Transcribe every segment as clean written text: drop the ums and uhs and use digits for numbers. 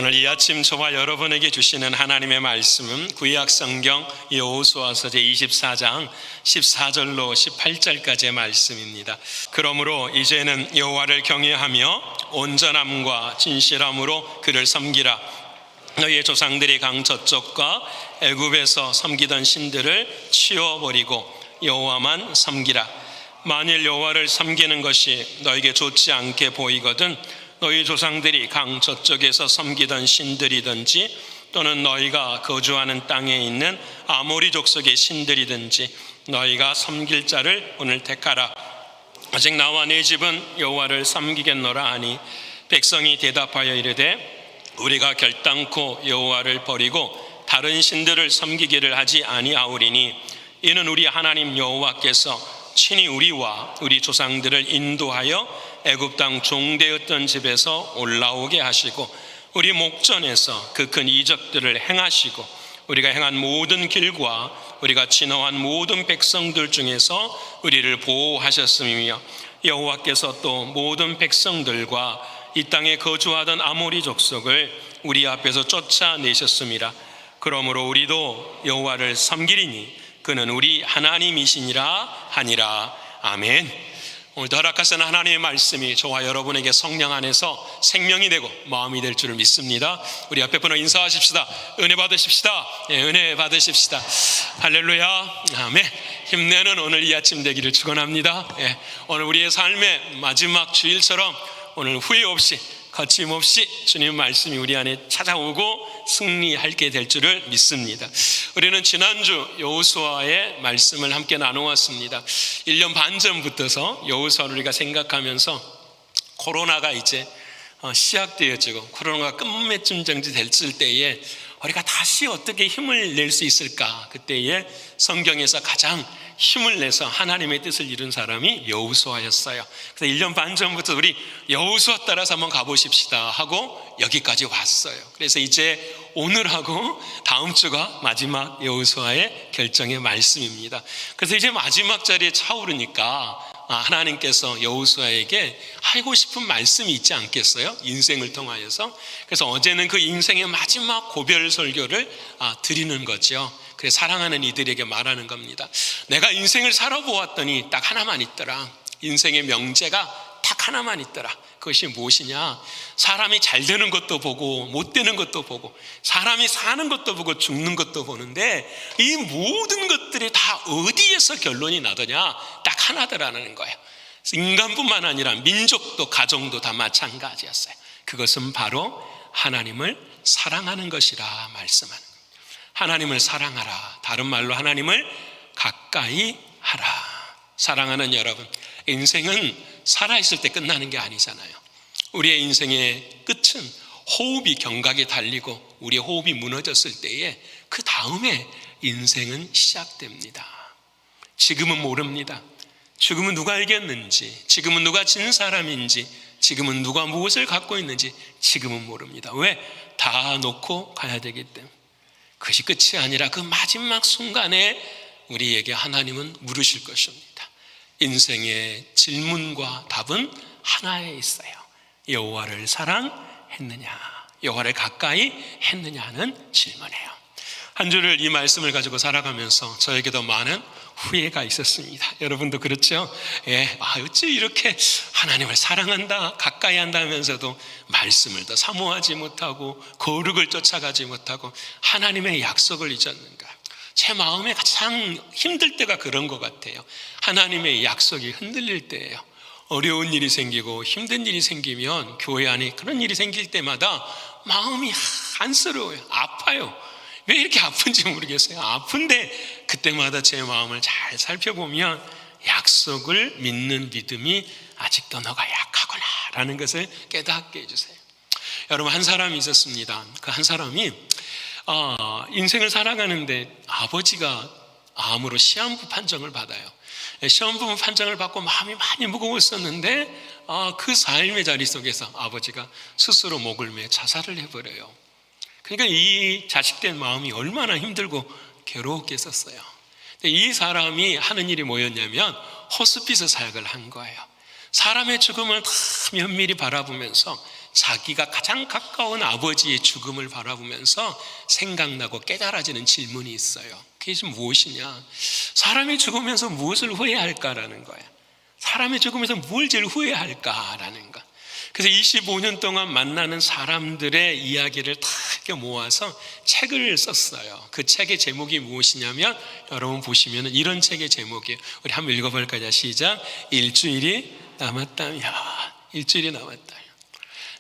오늘 이 아침 저와 여러분에게 주시는 하나님의 말씀은 구약 성경 여호수아서 제24장 14절로 18절까지의 말씀입니다. 그러므로 이제는 여호와를 경외하며 온전함과 진실함으로 그를 섬기라. 너희의 조상들이 강 저쪽과 애굽에서 섬기던 신들을 치워버리고 여호와만 섬기라. 만일 여호와를 섬기는 것이 너에게 좋지 않게 보이거든 너희 조상들이 강 저쪽에서 섬기던 신들이든지 또는 너희가 거주하는 땅에 있는 아모리 족속의 신들이든지 너희가 섬길 자를 오늘 택하라. 아직 나와 내 집은 여호와를 섬기겠노라 하니 백성이 대답하여 이르되 우리가 결단코 여호와를 버리고 다른 신들을 섬기기를 하지 아니하오리니 이는 우리 하나님 여호와께서 친히 우리와 우리 조상들을 인도하여 애굽 땅 종되었던 집에서 올라오게 하시고 우리 목전에서 그 큰 이적들을 행하시고 우리가 행한 모든 길과 우리가 진노한 모든 백성들 중에서 우리를 보호하셨음이며 여호와께서 또 모든 백성들과 이 땅에 거주하던 아모리 족속을 우리 앞에서 쫓아내셨음이라. 그러므로 우리도 여호와를 섬기리니 그는 우리 하나님이시니라 하니라. 아멘. 오늘도 허락하시는 하나님의 말씀이 저와 여러분에게 성령 안에서 생명이 되고 마음이 될 줄을 믿습니다. 우리 앞에 분을 인사하십시다. 은혜 받으십시다. 은혜 받으십시다. 할렐루야. 아멘. 힘내는 오늘 이 아침 되기를 축원합니다. 오늘 우리의 삶의 마지막 주일처럼 오늘 후회 없이 거침없이 주님의 말씀이 우리 안에 찾아오고 승리하게 될 줄을 믿습니다. 우리는 지난주 여호수아의 말씀을 함께 나누었습니다. 1년 반 전부터서 여호수아를 우리가 생각하면서 코로나가 이제 시작되어지고 코로나가 끝맺음 정도 됐을 때에 우리가 다시 어떻게 힘을 낼 수 있을까? 그때에 성경에서 가장 힘을 내서 하나님의 뜻을 이룬 사람이 여호수아였어요. 그래서 1년 반 전부터 우리 여호수아 따라서 한번 가보십시다 하고 여기까지 왔어요. 그래서 이제 오늘하고 다음 주가 마지막 여호수아의 결정의 말씀입니다. 그래서 이제 마지막 자리에 차오르니까 하나님께서 여호수아에게 하고 싶은 말씀이 있지 않겠어요? 인생을 통하여서. 그래서 어제는 그 인생의 마지막 고별 설교를 드리는 거죠. 그래서 사랑하는 이들에게 말하는 겁니다. 내가 인생을 살아보았더니 딱 하나만 있더라. 인생의 명제가 딱 하나만 있더라. 그것이 무엇이냐? 사람이 잘 되는 것도 보고 못 되는 것도 보고 사람이 사는 것도 보고 죽는 것도 보는데 이 모든 것들이 다 어디에서 결론이 나더냐? 딱 하나더라는 거예요. 인간뿐만 아니라 민족도 가정도 다 마찬가지였어요. 그것은 바로 하나님을 사랑하는 것이라 말씀하는 거예요. 하나님을 사랑하라. 다른 말로 하나님을 가까이 하라. 사랑하는 여러분, 인생은 살아있을 때 끝나는 게 아니잖아요. 우리의 인생의 끝은 호흡이 경각에 달리고 우리의 호흡이 무너졌을 때에 그 다음에 인생은 시작됩니다. 지금은 모릅니다. 지금은 누가 이겼는지, 지금은 누가 진 사람인지, 지금은 누가 무엇을 갖고 있는지 지금은 모릅니다. 왜? 다 놓고 가야 되기 때문에. 그것이 끝이 아니라 그 마지막 순간에 우리에게 하나님은 물으실 것입니다. 인생의 질문과 답은 하나에 있어요. 여호와를 사랑했느냐, 여호와를 가까이 했느냐는 질문이에요. 한 주를 이 말씀을 가지고 살아가면서 저에게도 많은 후회가 있었습니다. 여러분도 그렇죠? 어찌 이렇게 하나님을 사랑한다, 가까이 한다면서도 말씀을 더 사모하지 못하고 거룩을 쫓아가지 못하고 하나님의 약속을 잊었는가? 제 마음에 가장 힘들 때가 그런 것 같아요. 하나님의 약속이 흔들릴 때예요. 어려운 일이 생기고 힘든 일이 생기면 교회 안에 그런 일이 생길 때마다 마음이 안쓰러워요. 아파요. 왜 이렇게 아픈지 모르겠어요. 아픈데 그때마다 제 마음을 잘 살펴보면 약속을 믿는 믿음이 아직도 너가 약하구나 라는 것을 깨닫게 해주세요. 여러분, 한 사람이 있었습니다. 그 한 사람이 인생을 살아가는데 아버지가 암으로 시한부 판정을 받아요. 시한부 판정을 받고 마음이 많이 무거웠었는데 그 삶의 자리 속에서 아버지가 스스로 목을 매 자살을 해버려요. 그러니까 이 자식된 마음이 얼마나 힘들고 괴로웠겠었어요. 이 사람이 하는 일이 뭐였냐면 호스피스 사역을 한 거예요. 사람의 죽음을 다 면밀히 바라보면서 자기가 가장 가까운 아버지의 죽음을 바라보면서 생각나고 깨달아지는 질문이 있어요. 그게 지금 무엇이냐? 사람이 죽으면서 무엇을 후회할까라는 거예요. 사람이 죽으면서 뭘 제일 후회할까라는 거. 그래서 25년 동안 만나는 사람들의 이야기를 다 이렇게 모아서 책을 썼어요. 그 책의 제목이 무엇이냐면, 여러분 보시면 이런 책의 제목이에요. 우리 한번 읽어볼까요? 시작. 일주일이 남았다면. 일주일이 남았다.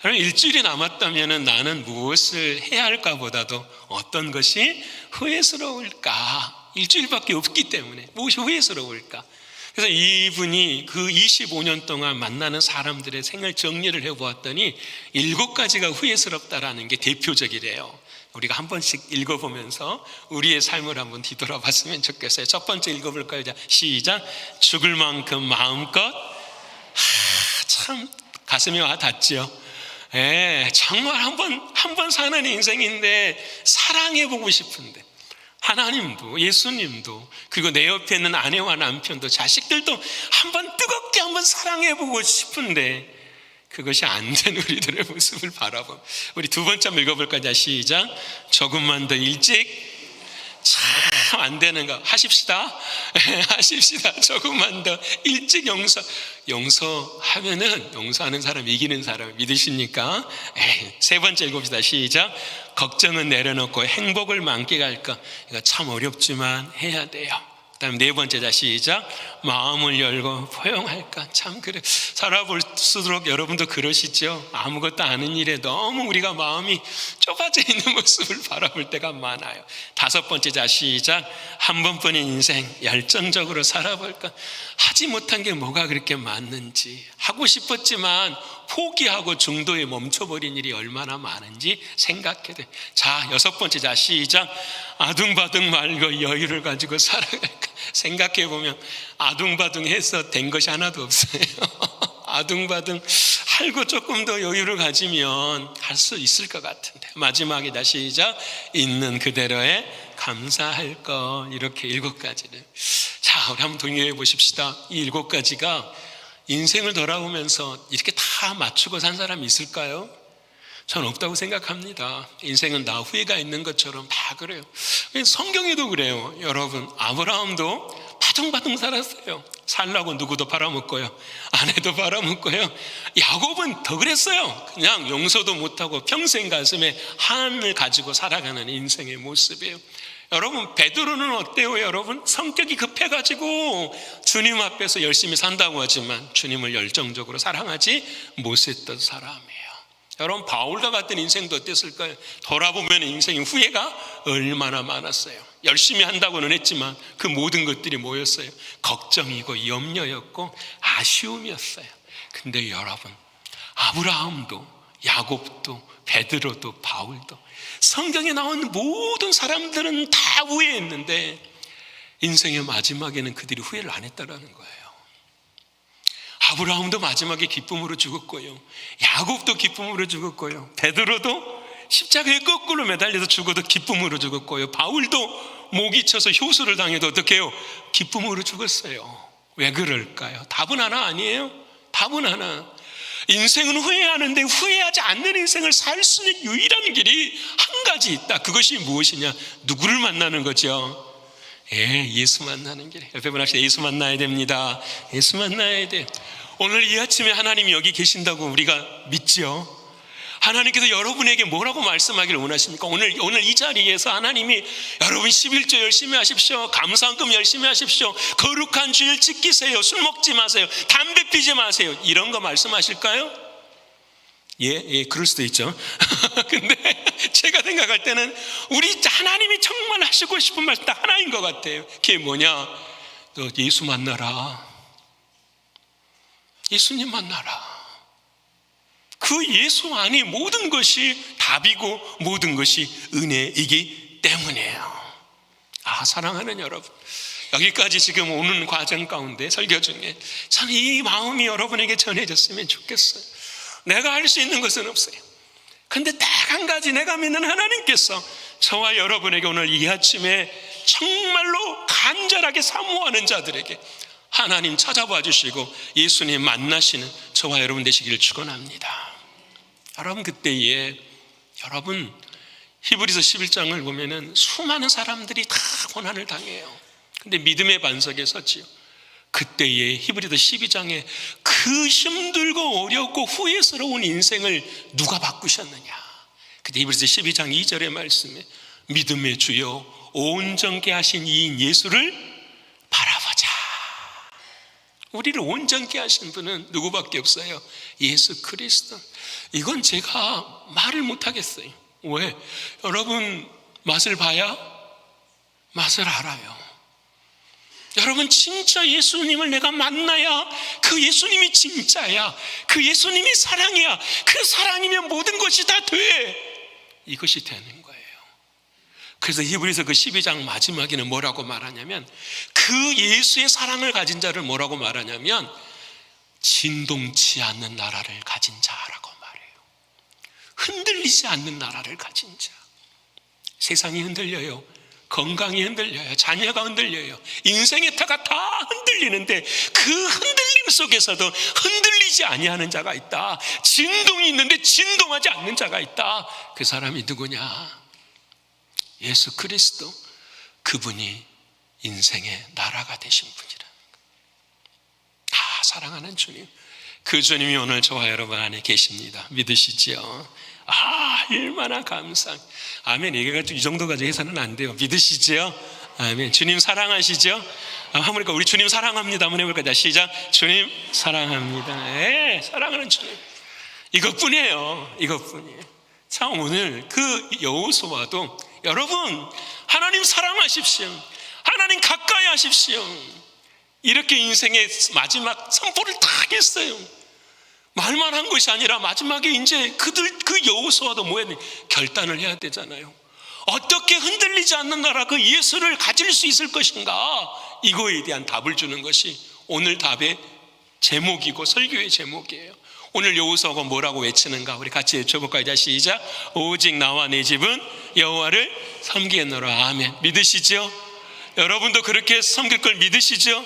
그럼 일주일이 남았다면 나는 무엇을 해야 할까 보다도 어떤 것이 후회스러울까? 일주일밖에 없기 때문에 무엇이 후회스러울까? 그래서 이분이 그 25년 동안 만나는 사람들의 생을 정리를 해보았더니 7가지가 후회스럽다라는 게 대표적이래요. 우리가 한 번씩 읽어보면서 우리의 삶을 한번 뒤돌아봤으면 좋겠어요. 첫 번째 읽어볼까요? 시작. 죽을 만큼 마음껏. 참 가슴이 와 닿죠. 정말 한 번 사는 인생인데 사랑해보고 싶은데, 하나님도 예수님도 그리고 내 옆에 있는 아내와 남편도 자식들도 한번 뜨겁게 한번 사랑해보고 싶은데 그것이 안 된 우리들의 모습을 바라보면, 우리 두 번째 한번 읽어볼까요? 시작. 조금만 더 일찍. 참 안 되는 거 하십시다. 하십시다. 조금만 더 일찍 용서하면은 용서하는 사람 이기는 사람 믿으십니까? 세 번째 읽읍시다. 시작. 걱정은 내려놓고 행복을 만끽할 것. 이거 참 어렵지만 해야 돼요. 그다음 네 번째, 시작. 마음을 열고 포용할까. 참 그래, 살아볼수록 여러분도 그러시죠. 아무것도 아닌 일에 너무 우리가 마음이 좁아져 있는 모습을 바라볼 때가 많아요. 다섯 번째, 시작. 한 번뿐인 인생 열정적으로 살아볼까. 하지 못한 게 뭐가 그렇게 많는지, 하고 싶었지만 포기하고 중도에 멈춰버린 일이 얼마나 많은지 생각해야 돼. 자, 여섯 번째, 시작. 아둥바둥 말고 여유를 가지고 살아갈까. 생각해보면 아둥바둥해서 된 것이 하나도 없어요. 아둥바둥 할고 조금 더 여유를 가지면 할 수 있을 것 같은데. 마지막이다. 시작. 있는 그대로에 감사할 것. 이렇게 7가지를. 자, 우리 한번 동의해 보십시다. 이 7가지가 인생을 돌아보면서 이렇게 다 맞추고 산 사람이 있을까요? 전 없다고 생각합니다. 인생은 나 후회가 있는 것처럼 다 그래요. 성경에도 그래요. 여러분, 아브라함도 바둥바둥 살았어요. 살라고 누구도 팔아먹고요, 아내도 팔아먹고요. 야곱은 더 그랬어요. 그냥 용서도 못하고 평생 가슴에 한을 가지고 살아가는 인생의 모습이에요. 여러분, 베드로는 어때요? 여러분, 성격이 급해가지고 주님 앞에서 열심히 산다고 하지만 주님을 열정적으로 사랑하지 못했던 사람이에요. 여러분, 바울과 같은 인생도 어땠을까요? 돌아보면 인생의 후회가 얼마나 많았어요. 열심히 한다고는 했지만 그 모든 것들이 뭐였어요? 걱정이고 염려였고 아쉬움이었어요. 근데 여러분, 아브라함도 야곱도 베드로도 바울도 성경에 나온 모든 사람들은 다 후회했는데 인생의 마지막에는 그들이 후회를 안 했다라는 거예요. 아브라함도 마지막에 기쁨으로 죽었고요, 야곱도 기쁨으로 죽었고요, 베드로도 십자가에 거꾸로 매달려서 죽어도 기쁨으로 죽었고요, 바울도 목이 쳐서 효수를 당해도 어떻게 해요? 기쁨으로 죽었어요. 왜 그럴까요? 답은 하나 아니에요? 답은 하나. 인생은 후회하는데 후회하지 않는 인생을 살 수 있는 유일한 길이 한 가지 있다. 그것이 무엇이냐? 누구를 만나는 거죠? 예수 만나는 길. 옆에 분 하시죠. 예수 만나야 됩니다. 예수 만나야 돼. 오늘 이 아침에 하나님이 여기 계신다고 우리가 믿죠? 하나님께서 여러분에게 뭐라고 말씀하기를 원하십니까? 오늘 이 자리에서 하나님이 여러분 11조 열심히 하십시오, 감사헌금 열심히 하십시오, 거룩한 주일 지키세요, 술 먹지 마세요, 담배 피지 마세요, 이런 거 말씀하실까요? 예, 그럴 수도 있죠. 근데 제가 생각할 때는 우리 하나님이 정말 하시고 싶은 말씀 딱 하나인 것 같아요. 그게 뭐냐? 너 예수 만나라. 예수님 만나라. 그 예수 안에 모든 것이 답이고 모든 것이 은혜이기 때문이에요. 사랑하는 여러분, 여기까지 지금 오는 과정 가운데 설교 중에 저는 이 마음이 여러분에게 전해졌으면 좋겠어요. 내가 할 수 있는 것은 없어요. 근데 딱 한 가지, 내가 믿는 하나님께서 저와 여러분에게 오늘 이 아침에 정말로 간절하게 사모하는 자들에게 하나님 찾아봐 주시고 예수님 만나시는 저와 여러분 되시기를 축원합니다. 여러분 그때에 여러분 히브리서 11장을 보면은 수많은 사람들이 다 고난을 당해요. 근데 믿음의 반석에 섰지요. 그때에 히브리서 12장에 그 힘들고 어렵고 후회스러운 인생을 누가 바꾸셨느냐. 그때 히브리서 12장 2절의 말씀에 믿음의 주여 온전케 하신 이인 예수를 바라보자. 우리를 온전케 하신 분은 누구밖에 없어요? 예수 그리스도. 이건 제가 말을 못하겠어요. 왜? 여러분 맛을 봐야 맛을 알아요. 여러분 진짜 예수님을 내가 만나야 그 예수님이 진짜야. 그 예수님이 사랑이야. 그 사랑이면 모든 것이 다 돼. 이것이 되는 거예요. 그래서 히브리서 그 12장 마지막에는 뭐라고 말하냐면 그 예수의 사랑을 가진 자를 뭐라고 말하냐면 진동치 않는 나라를 가진 자라고 말해요. 흔들리지 않는 나라를 가진 자. 세상이 흔들려요. 건강이 흔들려요. 자녀가 흔들려요. 인생의 터가 다 흔들리는데 그 흔들림 속에서도 흔들리지 아니하는 자가 있다. 진동이 있는데 진동하지 않는 자가 있다. 그 사람이 누구냐? 예수 그리스도. 그분이 인생의 나라가 되신 분이라는 거예요. 다 사랑하는 주님. 그 주님이 오늘 저와 여러분 안에 계십니다. 믿으시지요? 얼마나 감사. 아멘. 얘기가지고 이 정도 가지고 해서는 안 돼요. 믿으시지요? 아멘. 주님 사랑하시죠? 한번 해볼까? 우리 주님 사랑합니다. 한번 해볼까요? 자, 시작. 주님 사랑합니다. 예, 사랑하는 주님. 이것뿐이에요. 이것뿐이에요. 참 오늘 그 여호수아도 여러분 하나님 사랑하십시오. 하나님 가까이 하십시오. 이렇게 인생의 마지막 선포를 딱 했어요. 말만 한 것이 아니라 마지막에 이제 그 여호수아도 뭐야? 결단을 해야 되잖아요. 어떻게 흔들리지 않는 나라 그 예수를 가질 수 있을 것인가? 이거에 대한 답을 주는 것이 오늘 답의 제목이고 설교의 제목이에요. 오늘 여호수아가 뭐라고 외치는가? 우리 같이 외쳐볼까요? 이제 시작. 오직 나와 내 집은 여호와를 섬기겠노라. 아멘. 믿으시죠? 여러분도 그렇게 섬길 걸 믿으시죠?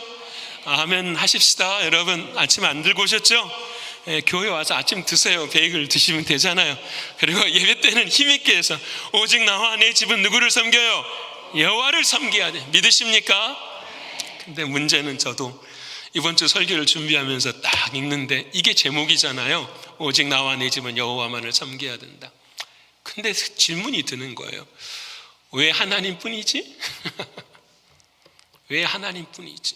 아멘 하십시다. 여러분 아침 안 들고 오셨죠? 교회 와서 아침 드세요. 베이글 드시면 되잖아요. 그리고 예배 때는 힘있게 해서 오직 나와 내 집은 누구를 섬겨요? 여호와를 섬겨야 돼. 믿으십니까? 근데 문제는 저도 이번 주 설교를 준비하면서 딱 읽는데 이게 제목이잖아요. 오직 나와 내 집은 여호와만을 섬겨야 된다. 근데 질문이 드는 거예요. 왜 하나님뿐이지? 왜 하나님뿐이지?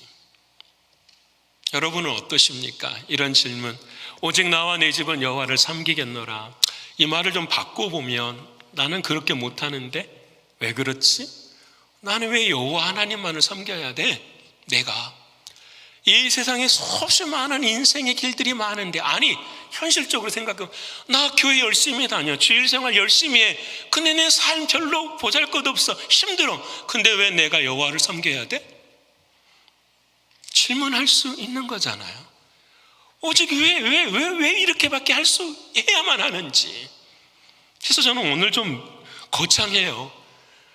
여러분은 어떠십니까? 이런 질문. 오직 나와 내 집은 여호와를 섬기겠노라. 이 말을 좀 바꿔보면 나는 그렇게 못하는데 왜 그렇지? 나는 왜 여호와 하나님만을 섬겨야 돼? 내가 이 세상에 수없이 많은 인생의 길들이 많은데, 아니 현실적으로 생각하면 나 교회 열심히 다녀, 주일생활 열심히 해. 근데 내 삶 별로 보잘것없어, 힘들어. 근데 왜 내가 여호와를 섬겨야 돼? 질문할 수 있는 거잖아요. 오직 왜 이렇게밖에 할 수 해야만 하는지. 그래서 저는 오늘 좀 거창해요.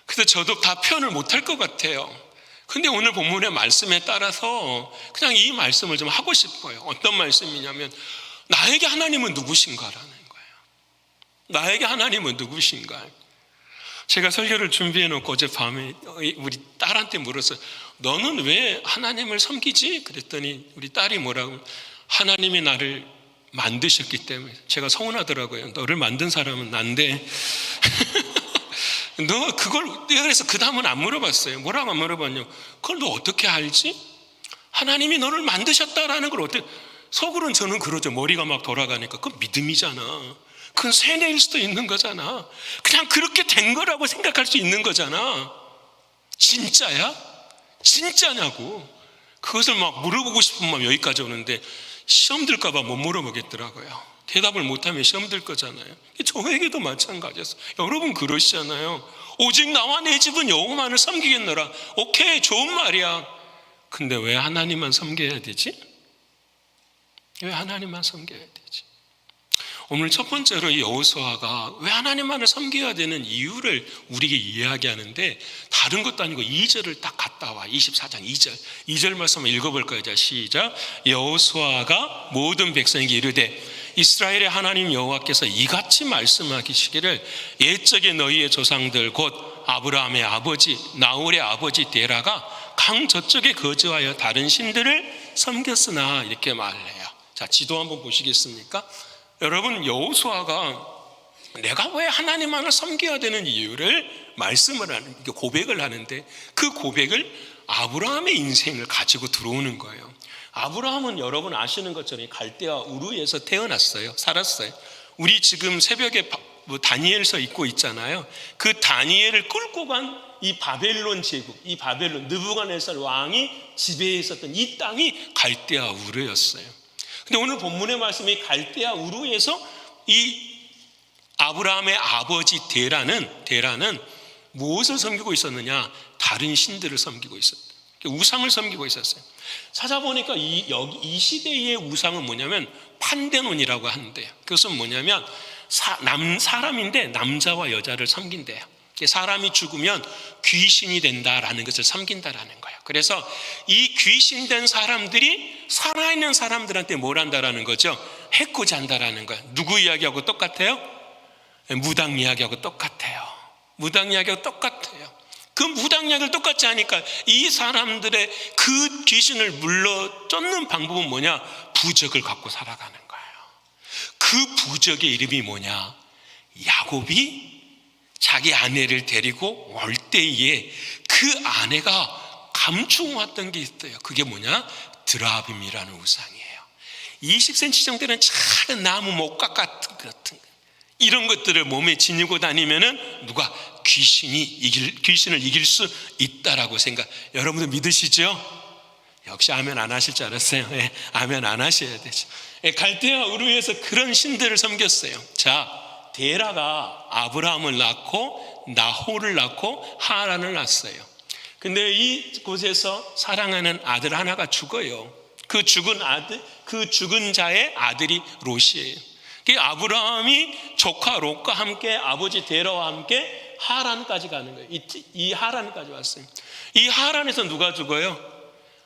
근데 저도 다 표현을 못할 것 같아요. 근데 오늘 본문의 말씀에 따라서 그냥 이 말씀을 좀 하고 싶어요. 어떤 말씀이냐면 나에게 하나님은 누구신가라는 거예요. 나에게 하나님은 누구신가. 제가 설교를 준비해놓고 어젯밤에 우리 딸한테 물었어요. 너는 왜 하나님을 섬기지? 그랬더니 우리 딸이 뭐라고, 하나님이 나를 만드셨기 때문에. 제가 서운하더라고요. 너를 만든 사람은 난데 너 그걸, 그래서 그 다음은 안 물어봤어요. 뭐라고 안 물어봤냐고. 그걸 너 어떻게 알지? 하나님이 너를 만드셨다라는 걸 어떻게. 속으로는 저는 그러죠. 머리가 막 돌아가니까. 그건 믿음이잖아. 그건 세뇌일 수도 있는 거잖아. 그냥 그렇게 된 거라고 생각할 수 있는 거잖아. 진짜야? 진짜냐고. 그것을 막 물어보고 싶은 마음 여기까지 오는데 시험 들까 봐 못 물어보겠더라고요. 대답을 못하면 시험 들 거잖아요. 저에게도 마찬가지였어요. 여러분 그러시잖아요. 오직 나와 내 집은 여호와만을 섬기겠노라. 오케이, 좋은 말이야. 근데 왜 하나님만 섬겨야 되지? 왜 하나님만 섬겨야 되지? 오늘 첫 번째로 이 여호수아가 왜 하나님만을 섬겨야 되는 이유를 우리에게 이야기하는데, 다른 것도 아니고 2절을 딱 갔다 와. 24장 2절 말씀을 읽어볼까요? 자, 시작. 여호수아가 모든 백성에게 이르되 이스라엘의 하나님 여호와께서 이같이 말씀하시기를 옛적에 너희의 조상들 곧 아브라함의 아버지 나홀의 아버지 데라가 강 저쪽에 거주하여 다른 신들을 섬겼으나 이렇게 말해요. 자, 지도 한번 보시겠습니까? 여러분, 여호수아가 내가 왜 하나님만을 섬겨야 되는 이유를 말씀을 하는, 고백을 하는데 그 고백을 아브라함의 인생을 가지고 들어오는 거예요. 아브라함은 여러분 아시는 것처럼 갈대아 우르에서 태어났어요. 살았어요. 우리 지금 새벽에 다니엘서 읽고 있잖아요. 그 다니엘을 끌고 간 이 바벨론 제국, 이 바벨론 느부갓네살 왕이 지배해 있었던 이 땅이 갈대아 우르였어요. 근데 오늘 본문의 말씀이 갈대아 우르에서 이 아브라함의 아버지 데라는 무엇을 섬기고 있었느냐? 다른 신들을 섬기고 있었어요. 우상을 섬기고 있었어요. 찾아보니까 이 시대의 우상은 뭐냐면 판데논이라고 하는데요. 그것은 뭐냐면 사람인데 남자와 여자를 섬긴대요. 사람이 죽으면 귀신이 된다라는 것을 섬긴다라는 거예요. 그래서 이 귀신된 사람들이 살아있는 사람들한테 뭘 한다라는 거죠? 해코지 한다라는 거예요. 누구 이야기하고 똑같아요? 무당 이야기하고 똑같아요. 무당 이야기하고 똑같아요. 그 무당 이야기를 똑같이 하니까 이 사람들의 그 귀신을 물러 쫓는 방법은 뭐냐? 부적을 갖고 살아가는 거예요. 그 부적의 이름이 뭐냐? 야곱이 자기 아내를 데리고 올 때에 그 아내가 감추어왔던 게 있어요. 그게 뭐냐? 드라빔이라는 우상이에요. 20cm 정도 되는 작은 나무 목각 같은 이런 것들을 몸에 지니고 다니면은 누가 귀신을 이길 수 있다라고 생각. 여러분들 믿으시죠? 역시 아멘 안 하실 줄 알았어요. 예, 아멘 안 하셔야 되죠. 예, 갈대아 우르에서 그런 신들을 섬겼어요. 자, 데라가 아브라함을 낳고 나홀을 낳고 하란을 낳았어요. 근데 이곳에서 사랑하는 아들 하나가 죽어요. 그 죽은 자의 아들이 롯이에요. 아브라함이 조카 롯과 함께 아버지 데라와 함께 하란까지 가는 거예요. 이 하란까지 왔어요. 이 하란에서 누가 죽어요?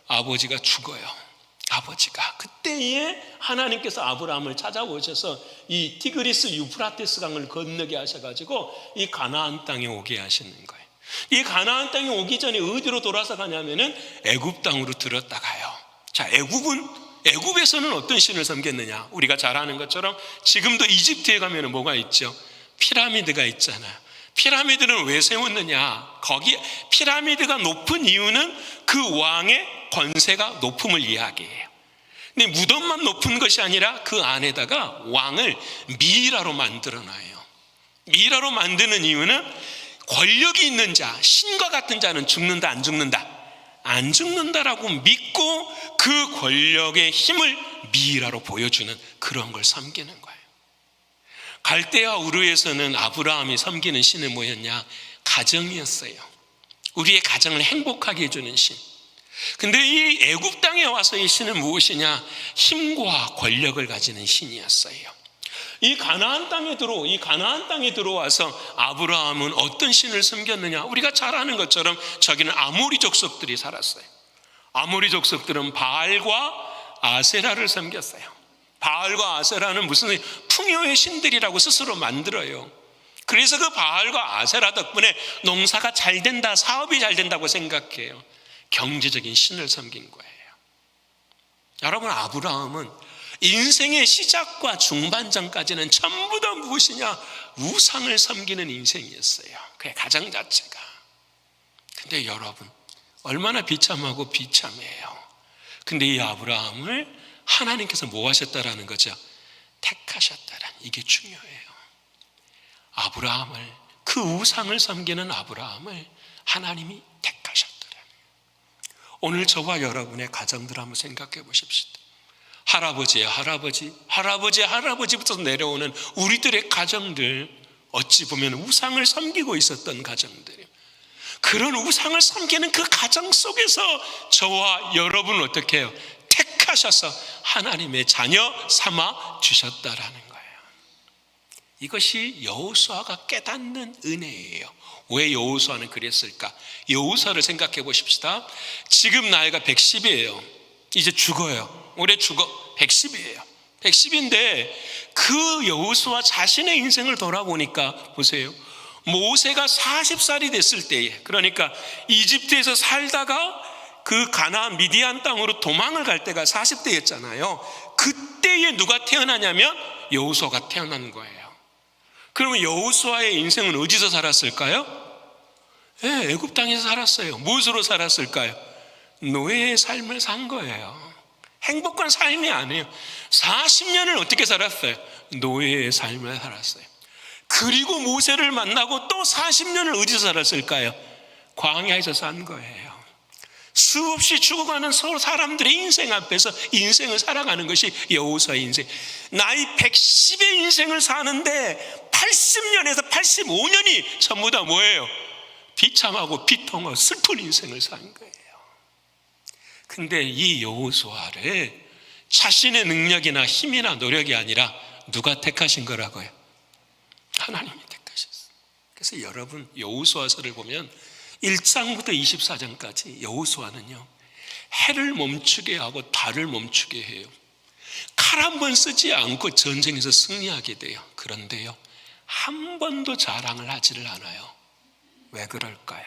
아버지가 죽어요. 아버지가 그때에 하나님께서 아브라함을 찾아오셔서 이 티그리스 유프라테스 강을 건너게 하셔가지고 이 가나안 땅에 오게 하시는 거예요. 이 가나안 땅에 오기 전에 어디로 돌아서 가냐면은 애굽 땅으로 들었다가요. 자, 애굽에서는 어떤 신을 섬겼느냐? 우리가 잘 아는 것처럼 지금도 이집트에 가면은 뭐가 있죠? 피라미드가 있잖아요. 피라미드는 왜 세웠느냐? 거기 피라미드가 높은 이유는 그 왕의 권세가 높음을 이야기해요. 근데 무덤만 높은 것이 아니라 그 안에다가 왕을 미이라로 만들어놔요. 미이라로 만드는 이유는 권력이 있는 자, 신과 같은 자는 죽는다, 안 죽는다? 안 죽는다라고 믿고 그 권력의 힘을 미이라로 보여주는 그런 걸 섬기는 거예요. 갈대아 우르에서는 아브라함이 섬기는 신은 뭐였냐? 가정이었어요. 우리의 가정을 행복하게 해주는 신. 근데 이 애굽 땅에 와서 이 신은 무엇이냐? 힘과 권력을 가지는 신이었어요. 이 가나안 땅에 들어와서 아브라함은 어떤 신을 섬겼느냐? 우리가 잘 아는 것처럼 저기는 아모리 족속들이 살았어요. 아모리 족속들은 바알과 아세라를 섬겼어요. 바알과 아세라는 무슨 풍요의 신들이라고 스스로 만들어요. 그래서 그 바알과 아세라 덕분에 농사가 잘 된다, 사업이 잘 된다고 생각해요. 경제적인 신을 섬긴 거예요. 여러분, 아브라함은 인생의 시작과 중반전까지는 전부 다 무엇이냐? 우상을 섬기는 인생이었어요. 그의 가정 자체가. 근데 여러분, 얼마나 비참하고 비참해요. 근데 이 아브라함을 하나님께서 뭐 하셨다라는 거죠? 택하셨다라는, 이게 중요해요. 아브라함을, 그 우상을 섬기는 아브라함을 하나님이 택하셨다. 오늘 저와 여러분의 가정들 한번 생각해 보십시오. 할아버지부터 내려오는 우리들의 가정들, 어찌 보면 우상을 섬기고 있었던 가정들이에요. 그런 우상을 섬기는 그 가정 속에서 저와 여러분을 어떻게 해요? 택하셔서 하나님의 자녀 삼아 주셨다라는 거예요. 이것이 여호수아가 깨닫는 은혜예요. 왜 여호수아는 그랬을까? 여호수아를 생각해 보십시다. 지금 나이가 110이에요. 이제 죽어요. 올해 죽어. 110이에요. 110인데 그 여호수아 자신의 인생을 돌아보니까 보세요. 모세가 40살이 됐을 때에, 그러니까 이집트에서 살다가 그 가나안 미디안 땅으로 도망을 갈 때가 40대였잖아요. 그때에 누가 태어나냐면 여호수아가 태어난 거예요. 그러면 여호수아의 인생은 어디서 살았을까요? 애굽 땅에서 살았어요. 무엇으로 살았을까요? 노예의 삶을 산 거예요. 행복한 삶이 아니에요. 40년을 어떻게 살았어요? 노예의 삶을 살았어요. 그리고 모세를 만나고 또 40년을 어디서 살았을까요? 광야에서 산 거예요. 수없이 죽어가는 사람들의 인생 앞에서 인생을 살아가는 것이 여호수아의 인생. 나이 110의 인생을 사는데 80년에서 85년이 전부 다 뭐예요? 비참하고 비통하고 슬픈 인생을 산 거예요. 근데 이 여호수아를 자신의 능력이나 힘이나 노력이 아니라 누가 택하신 거라고요? 하나님이 택하셨어요. 그래서 여러분, 여호수아서를 보면 1장부터 24장까지 여호수아는요, 해를 멈추게 하고 달을 멈추게 해요. 칼 한 번 쓰지 않고 전쟁에서 승리하게 돼요. 그런데요, 한 번도 자랑을 하지를 않아요. 왜 그럴까요?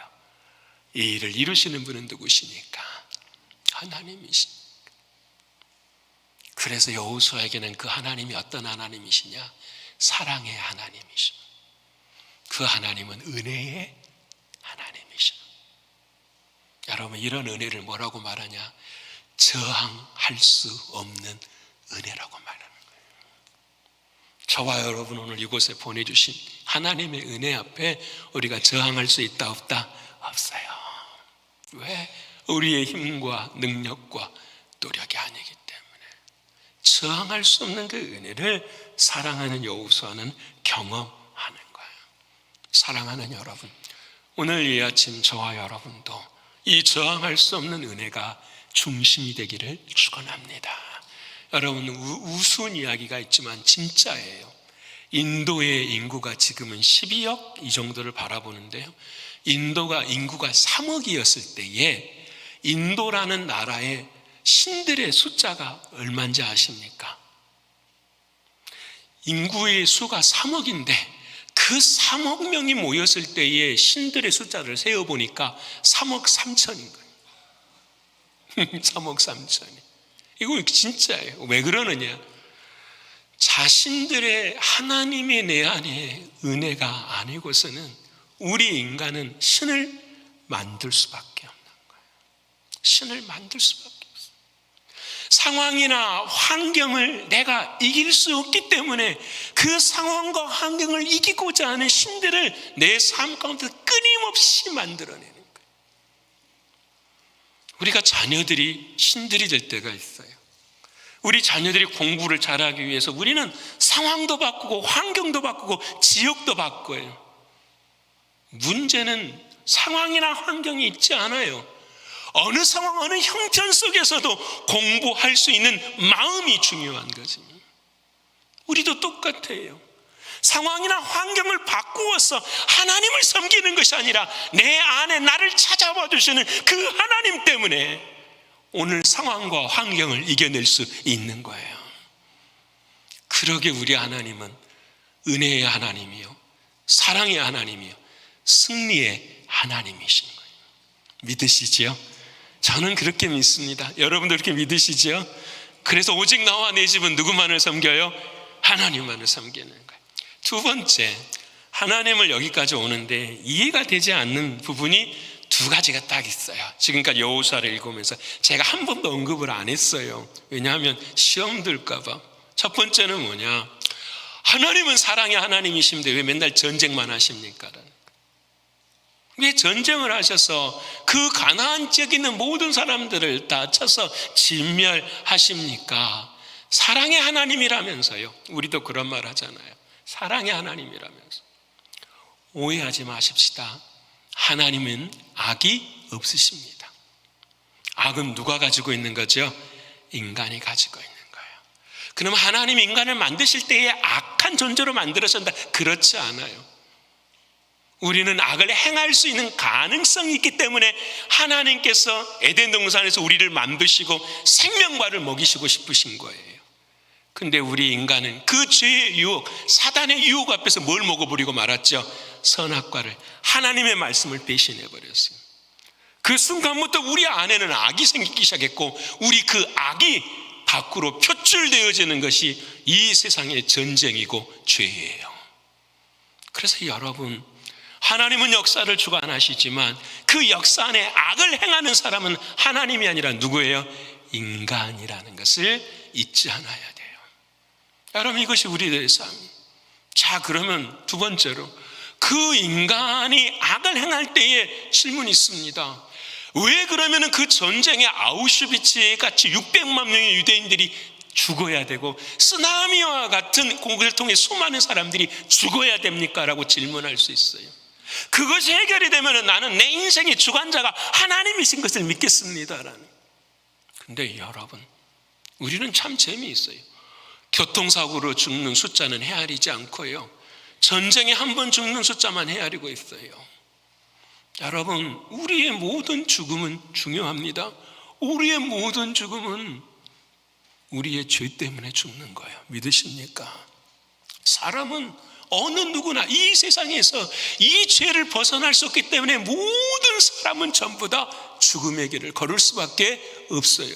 이 일을 이루시는 분은 누구시니까? 하나님이시니까. 그래서 여호수아에게는 그 하나님이 어떤 하나님이시냐? 사랑의 하나님이시오. 그 하나님은 은혜의 하나님이시오. 여러분, 이런 은혜를 뭐라고 말하냐? 저항할 수 없는 은혜라고 말하는 거예요. 저와 여러분 오늘 이곳에 보내주신 하나님의 은혜 앞에 우리가 저항할 수 있다 없다? 없어요. 왜? 우리의 힘과 능력과 노력이 아니기 때문에. 저항할 수 없는 그 은혜를 사랑하는 여호수아는 경험하는 거예요. 사랑하는 여러분, 오늘 이 아침 저와 여러분도 이 저항할 수 없는 은혜가 중심이 되기를 축원합니다. 여러분, 우스운 이야기가 있지만 진짜예요. 인도의 인구가 지금은 12억 이 정도를 바라보는데요, 인도가 인구가 3억이었을 때에 인도라는 나라의 신들의 숫자가 얼마인지 아십니까? 인구의 수가 3억인데 그 3억 명이 모였을 때의 신들의 숫자를 세어보니까 3억 3천인 거예요. 3억 3천이. 이거 진짜예요. 왜 그러느냐? 자신들의 하나님의 내 안에 은혜가 아니고서는 우리 인간은 신을 만들 수밖에 없는 거예요. 신을 만들 수밖에 없어요. 상황이나 환경을 내가 이길 수 없기 때문에 그 상황과 환경을 이기고자 하는 신들을 내 삶 가운데 끊임없이 만들어내는 거예요. 우리가 자녀들이 신들이 될 때가 있어요. 우리 자녀들이 공부를 잘하기 위해서 우리는 상황도 바꾸고 환경도 바꾸고 지역도 바꿔요. 문제는 상황이나 환경이 있지 않아요. 어느 상황, 어느 형편 속에서도 공부할 수 있는 마음이 중요한 거지. 우리도 똑같아요. 상황이나 환경을 바꾸어서 하나님을 섬기는 것이 아니라 내 안에 나를 찾아와 주시는 그 하나님 때문에 오늘 상황과 환경을 이겨낼 수 있는 거예요. 그러게 우리 하나님은 은혜의 하나님이요, 사랑의 하나님이요, 승리의 하나님이신 거예요. 믿으시지요? 저는 그렇게 믿습니다. 여러분도 그렇게 믿으시지요? 그래서 오직 나와 내 집은 누구만을 섬겨요? 하나님만을 섬기는 거예요. 두 번째, 하나님을 여기까지 오는데 이해가 되지 않는 부분이 두 가지가 딱 있어요. 지금까지 여호수아를 읽으면서 제가 한 번도 언급을 안 했어요. 왜냐하면 시험 들까 봐. 첫 번째는 뭐냐? 하나님은 사랑의 하나님이신데 왜 맨날 전쟁만 하십니까? 왜 전쟁을 하셔서 그 가나안 지역에 있는 모든 사람들을 다 쳐서 진멸하십니까? 사랑의 하나님이라면서요. 우리도 그런 말 하잖아요. 사랑의 하나님이라면서. 오해하지 마십시다. 하나님은 악이 없으십니다. 악은 누가 가지고 있는 거죠? 인간이 가지고 있는 거예요. 그럼 하나님 인간을 만드실 때에 악한 존재로 만들으셨다? 그렇지 않아요. 우리는 악을 행할 수 있는 가능성이 있기 때문에 하나님께서 에덴 동산에서 우리를 만드시고 생명과를 먹이시고 싶으신 거예요. 근데 우리 인간은 그 죄의 유혹, 사단의 유혹 앞에서 뭘 먹어버리고 말았죠? 선악과를, 하나님의 말씀을 배신해버렸어요. 그 순간부터 우리 안에는 악이 생기기 시작했고, 우리 그 악이 밖으로 표출되어지는 것이 이 세상의 전쟁이고 죄예요. 그래서 여러분, 하나님은 역사를 주관하시지만 그 역사 안에 악을 행하는 사람은 하나님이 아니라 누구예요? 인간이라는 것을 잊지 않아야 돼요. 여러분, 이것이 우리들의 삶. 자, 그러면 두 번째로, 그 인간이 악을 행할 때에 질문이 있습니다. 왜 그러면 그 전쟁의 아우슈비츠 같이 600만 명의 유대인들이 죽어야 되고 쓰나미와 같은 공격을 통해 수많은 사람들이 죽어야 됩니까? 라고 질문할 수 있어요. 그것이 해결이 되면 나는 내 인생의 주관자가 하나님이신 것을 믿겠습니다. 근데 여러분, 우리는 참 재미있어요. 교통사고로 죽는 숫자는 헤아리지 않고요, 전쟁에 한 번 죽는 숫자만 헤아리고 있어요. 여러분, 우리의 모든 죽음은 중요합니다. 우리의 모든 죽음은 우리의 죄 때문에 죽는 거예요. 믿으십니까? 사람은 어느 누구나 이 세상에서 이 죄를 벗어날 수 없기 때문에 모든 사람은 전부 다 죽음의 길을 걸을 수밖에 없어요.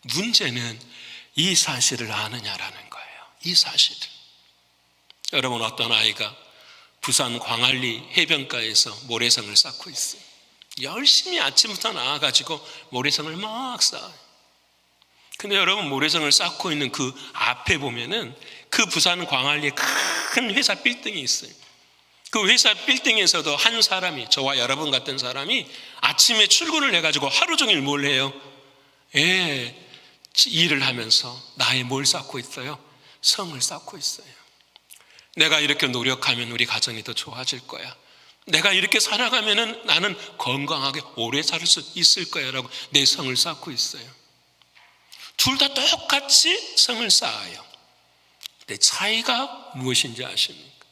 문제는 이 사실을 아느냐라는 거예요. 이 사실을. 여러분, 어떤 아이가 부산 광안리 해변가에서 모래성을 쌓고 있어요. 열심히 아침부터 나와가지고 모래성을 막 쌓아요. 근데 여러분, 모래성을 쌓고 있는 그 앞에 보면은 그 부산 광안리에 큰 회사 빌딩이 있어요. 그 회사 빌딩에서도 한 사람이, 저와 여러분 같은 사람이 아침에 출근을 해가지고 하루 종일 뭘 해요? 일을 하면서 나의 뭘 쌓고 있어요? 성을 쌓고 있어요. 내가 이렇게 노력하면 우리 가정이 더 좋아질 거야. 내가 이렇게 살아가면 나는 건강하게 오래 살 수 있을 거야 라고 내 성을 쌓고 있어요. 둘 다 똑같이 성을 쌓아요. 근데 차이가 무엇인지 아십니까?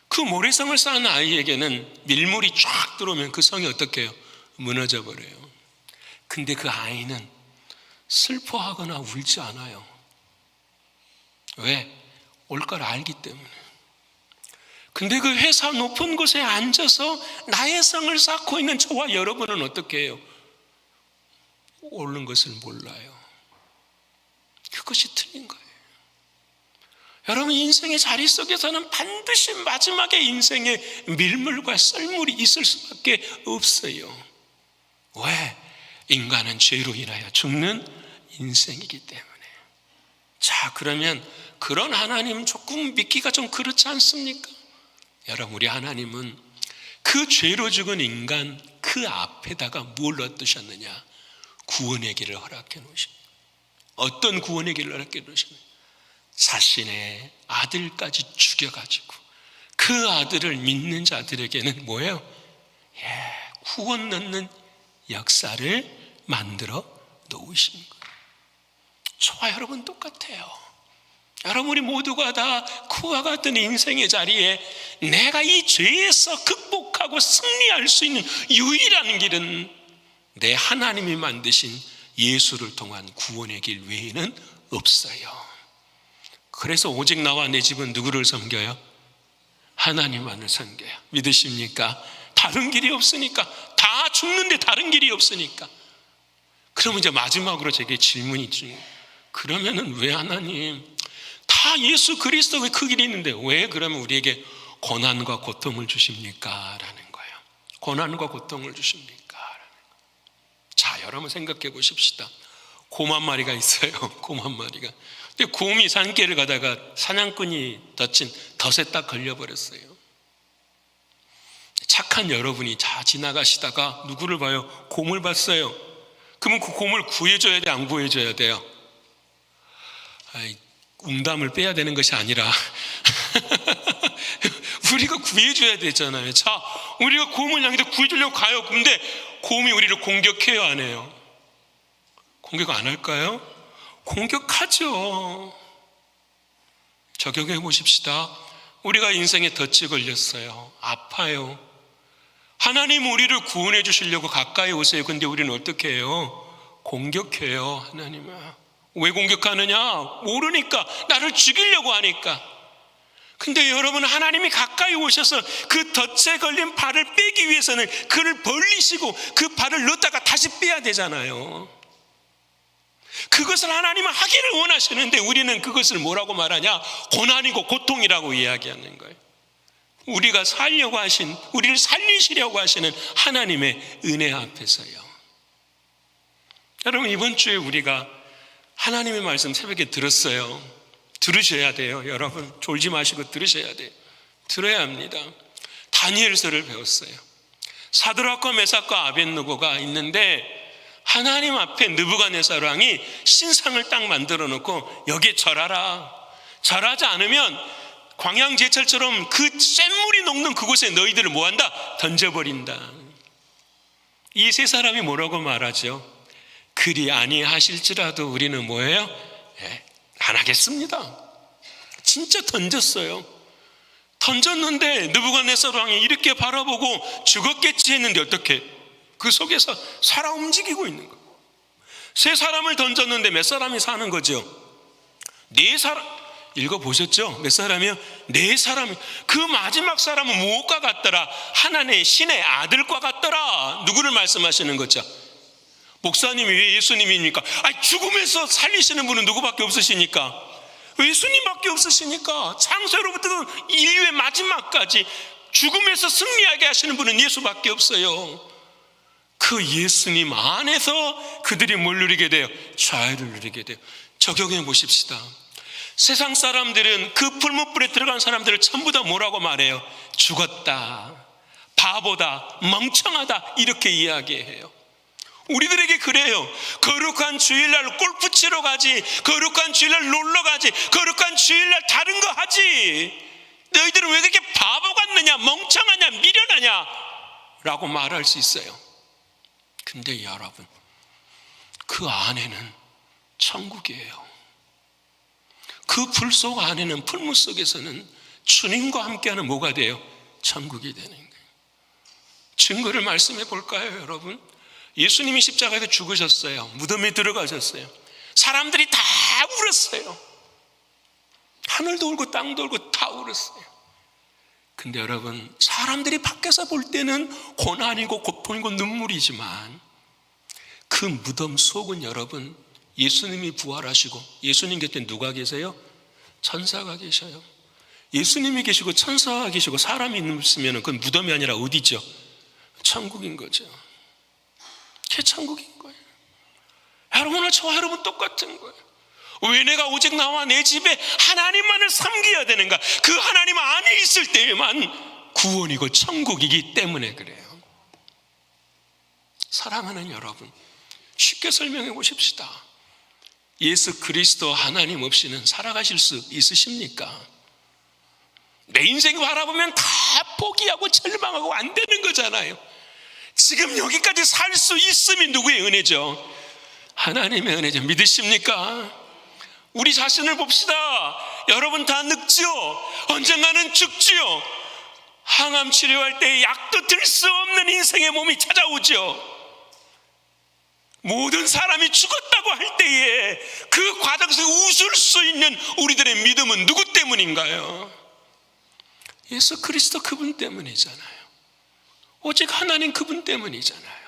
그 모래성을 쌓은 아이에게는 밀물이 쫙 들어오면 그 성이 어떻게 해요? 무너져 버려요. 근데 그 아이는 슬퍼하거나 울지 않아요. 왜? 올 걸 알기 때문에. 근데 그 회사 높은 곳에 앉아서 나의 성을 쌓고 있는 저와 여러분은 어떻게 해요? 오른 것을 몰라요. 그것이 틀린 거예요. 여러분, 인생의 자리 속에서는 반드시 마지막에 인생의 밀물과 썰물이 있을 수밖에 없어요. 왜? 인간은 죄로 인하여 죽는 인생이기 때문에. 자, 그러면 그런 하나님 조금 믿기가 좀 그렇지 않습니까? 여러분, 우리 하나님은 그 죄로 죽은 인간 그 앞에다가 뭘 얻으셨느냐? 구원의 길을 허락해 놓으십니다. 어떤 구원의 길을 허락해 놓으십니까? 자신의 아들까지 죽여가지고 그 아들을 믿는 자들에게는 뭐예요? 구원 넣는 역사를 만들어 놓으신 거예요. 저와 여러분 똑같아요. 여러분, 우리 모두가 다 그와 같은 인생의 자리에 내가 이 죄에서 극복하고 승리할 수 있는 유일한 길은 내 하나님이 만드신 예수를 통한 구원의 길 외에는 없어요. 그래서 오직 나와 내 집은 누구를 섬겨요? 하나님만을 섬겨요. 믿으십니까? 다른 길이 없으니까. 다 죽는데 다른 길이 없으니까. 그러면 이제 마지막으로 제게 질문이 있죠. 그러면은 왜 하나님, 다 예수 그리스도의 그 길이 있는데 왜 그러면 우리에게 고난과 고통을 주십니까? 라는 거예요. 고난과 고통을 주십니까? 라는 거예요. 자, 여러분 생각해 보십시다. 곰 한 마리가 있어요. 곰 한 마리가. 근데 곰이 산길을 가다가 사냥꾼이 덫인 덫에 딱 걸려버렸어요. 착한 여러분이 다 지나가시다가 누구를 봐요? 곰을 봤어요. 그러면 그 곰을 구해줘야 돼, 안 구해줘야 돼요? 웅담을 빼야 되는 것이 아니라 우리가 구해줘야 되잖아요. 자, 우리가 곰을 향해서 구해주려고 가요. 근데 곰이 우리를 공격해요, 안 해요? 공격 안 할까요? 공격하죠. 적용해 보십시다. 우리가 인생에 덫이 걸렸어요. 아파요. 하나님 우리를 구원해 주시려고 가까이 오세요. 근데 우리는 어떻게 해요? 공격해요. 하나님아, 왜 공격하느냐? 모르니까, 나를 죽이려고 하니까. 근데 여러분, 하나님이 가까이 오셔서 그 덫에 걸린 발을 빼기 위해서는 그를 벌리시고 그 발을 넣었다가 다시 빼야 되잖아요. 그것을 하나님은 하기를 원하시는데 우리는 그것을 뭐라고 말하냐? 고난이고 고통이라고 이야기하는 거예요. 우리가 살려고 하신, 우리를 살리시려고 하시는 하나님의 은혜 앞에서요. 여러분, 이번 주에 우리가 하나님의 말씀 새벽에 들었어요. 들으셔야 돼요. 여러분, 졸지 마시고 들으셔야 돼요. 들어야 합니다. 다니엘서를 배웠어요. 사드락과 메삭과 아벳느고가 있는데 하나님 앞에 느부갓네살 왕이 신상을 딱 만들어 놓고 여기에 절하라. 절하지 않으면 광양제철처럼 그 샘물이 녹는 그곳에 너희들을 뭐한다? 던져버린다. 이 세 사람이 뭐라고 말하죠? 그리 아니하실지라도 우리는 뭐예요? 안 하겠습니다. 진짜 던졌어요. 던졌는데 느부갓네살 왕이 이렇게 바라보고 죽었겠지 했는데 어떻게? 그 속에서 살아 움직이고 있는 거예요. 세 사람을 던졌는데 몇 사람이 사는 거죠? 네 사람. 읽어보셨죠? 몇 사람이요? 네 사람이. 그 마지막 사람은 무엇과 같더라? 하나님의 신의 아들과 같더라. 누구를 말씀하시는 거죠? 목사님이 왜 예수님입니까? 죽음에서 살리시는 분은 누구밖에 없으시니까? 예수님밖에 없으시니까. 창세로부터 인류의 마지막까지 죽음에서 승리하게 하시는 분은 예수밖에 없어요. 그 예수님 안에서 그들이 뭘 누리게 돼요? 자유를 누리게 돼요. 적용해 보십시다. 세상 사람들은 그 풀무불에 들어간 사람들을 전부 다 뭐라고 말해요? 죽었다, 바보다, 멍청하다, 이렇게 이야기해요. 우리들에게 그래요. 거룩한 주일날 골프 치러 가지, 거룩한 주일날 놀러 가지, 거룩한 주일날 다른 거 하지. 너희들은 왜 그렇게 바보 같느냐, 멍청하냐, 미련하냐 라고 말할 수 있어요. 근데 여러분, 그 안에는 천국이에요. 그 불 속 안에는, 풀무 속에서는 주님과 함께하는 뭐가 돼요? 천국이 되는 거예요. 증거를 말씀해 볼까요, 여러분? 예수님이 십자가에서 죽으셨어요. 무덤에 들어가셨어요. 사람들이 다 울었어요. 하늘도 울고 땅도 울고 다 울었어요. 근데 여러분, 사람들이 밖에서 볼 때는 고난이고 고통이고 눈물이지만 그 무덤 속은 여러분, 예수님이 부활하시고 예수님 곁에 누가 계세요? 천사가 계셔요. 예수님이 계시고 천사가 계시고 사람이 있으면 그건 무덤이 아니라 어디죠? 천국인 거죠. 그게 천국인 거예요. 여러분은 저와 여러분 똑같은 거예요. 왜 내가 오직 나와 내 집에 하나님만을 섬겨야 되는가? 그 하나님 안에 있을 때에만 구원이고 천국이기 때문에 그래요. 사랑하는 여러분, 쉽게 설명해 보십시다. 예수 그리스도 하나님 없이는 살아가실 수 있으십니까? 내 인생 바라보면 다 포기하고 절망하고 안 되는 거잖아요. 지금 여기까지 살 수 있음이 누구의 은혜죠? 하나님의 은혜죠. 믿으십니까? 우리 자신을 봅시다. 여러분 다 늙지요? 언젠가는 죽지요? 항암 치료할 때 약도 들 수 없는 인생의 몸이 찾아오죠. 모든 사람이 죽었다고 할 때에 그 과정에서 웃을 수 있는 우리들의 믿음은 누구 때문인가요? 예수 그리스도 그분 때문이잖아요. 오직 하나님 그분 때문이잖아요.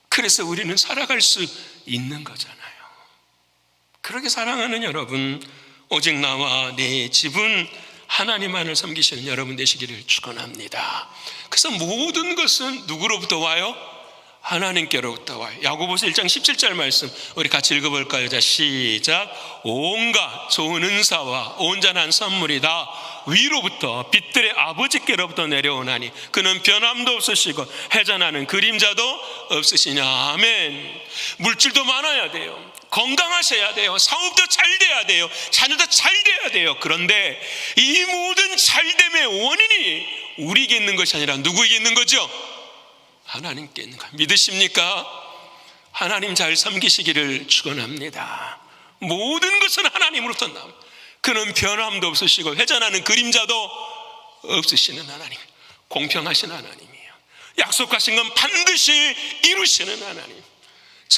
그래서 우리는 살아갈 수 있는 거잖아요. 그렇게 사랑하는 여러분, 오직 나와 내 집은 하나님만을 섬기시는 여러분 되시기를 축원합니다. 그래서 모든 것은 누구로부터 와요? 하나님께로부터 와요. 야고보서 1장 17절 말씀 우리 같이 읽어볼까요? 자, 시작. 온갖 좋은 은사와 온전한 선물이 다 위로부터 빛들의 아버지께로부터 내려오나니 그는 변함도 없으시고 회전하는 그림자도 없으시냐. 아멘. 물질도 많아야 돼요. 건강하셔야 돼요. 사업도 잘 돼야 돼요. 자녀도 잘 돼야 돼요. 그런데 이 모든 잘됨의 원인이 우리에게 있는 것이 아니라 누구에게 있는 거죠? 하나님께 있는 거 믿으십니까? 하나님 잘 섬기시기를 축원합니다. 모든 것은 하나님으로부터 나옵니다. 그는 변함도 없으시고 회전하는 그림자도 없으시는 하나님, 공평하신 하나님이에요. 약속하신 건 반드시 이루시는 하나님.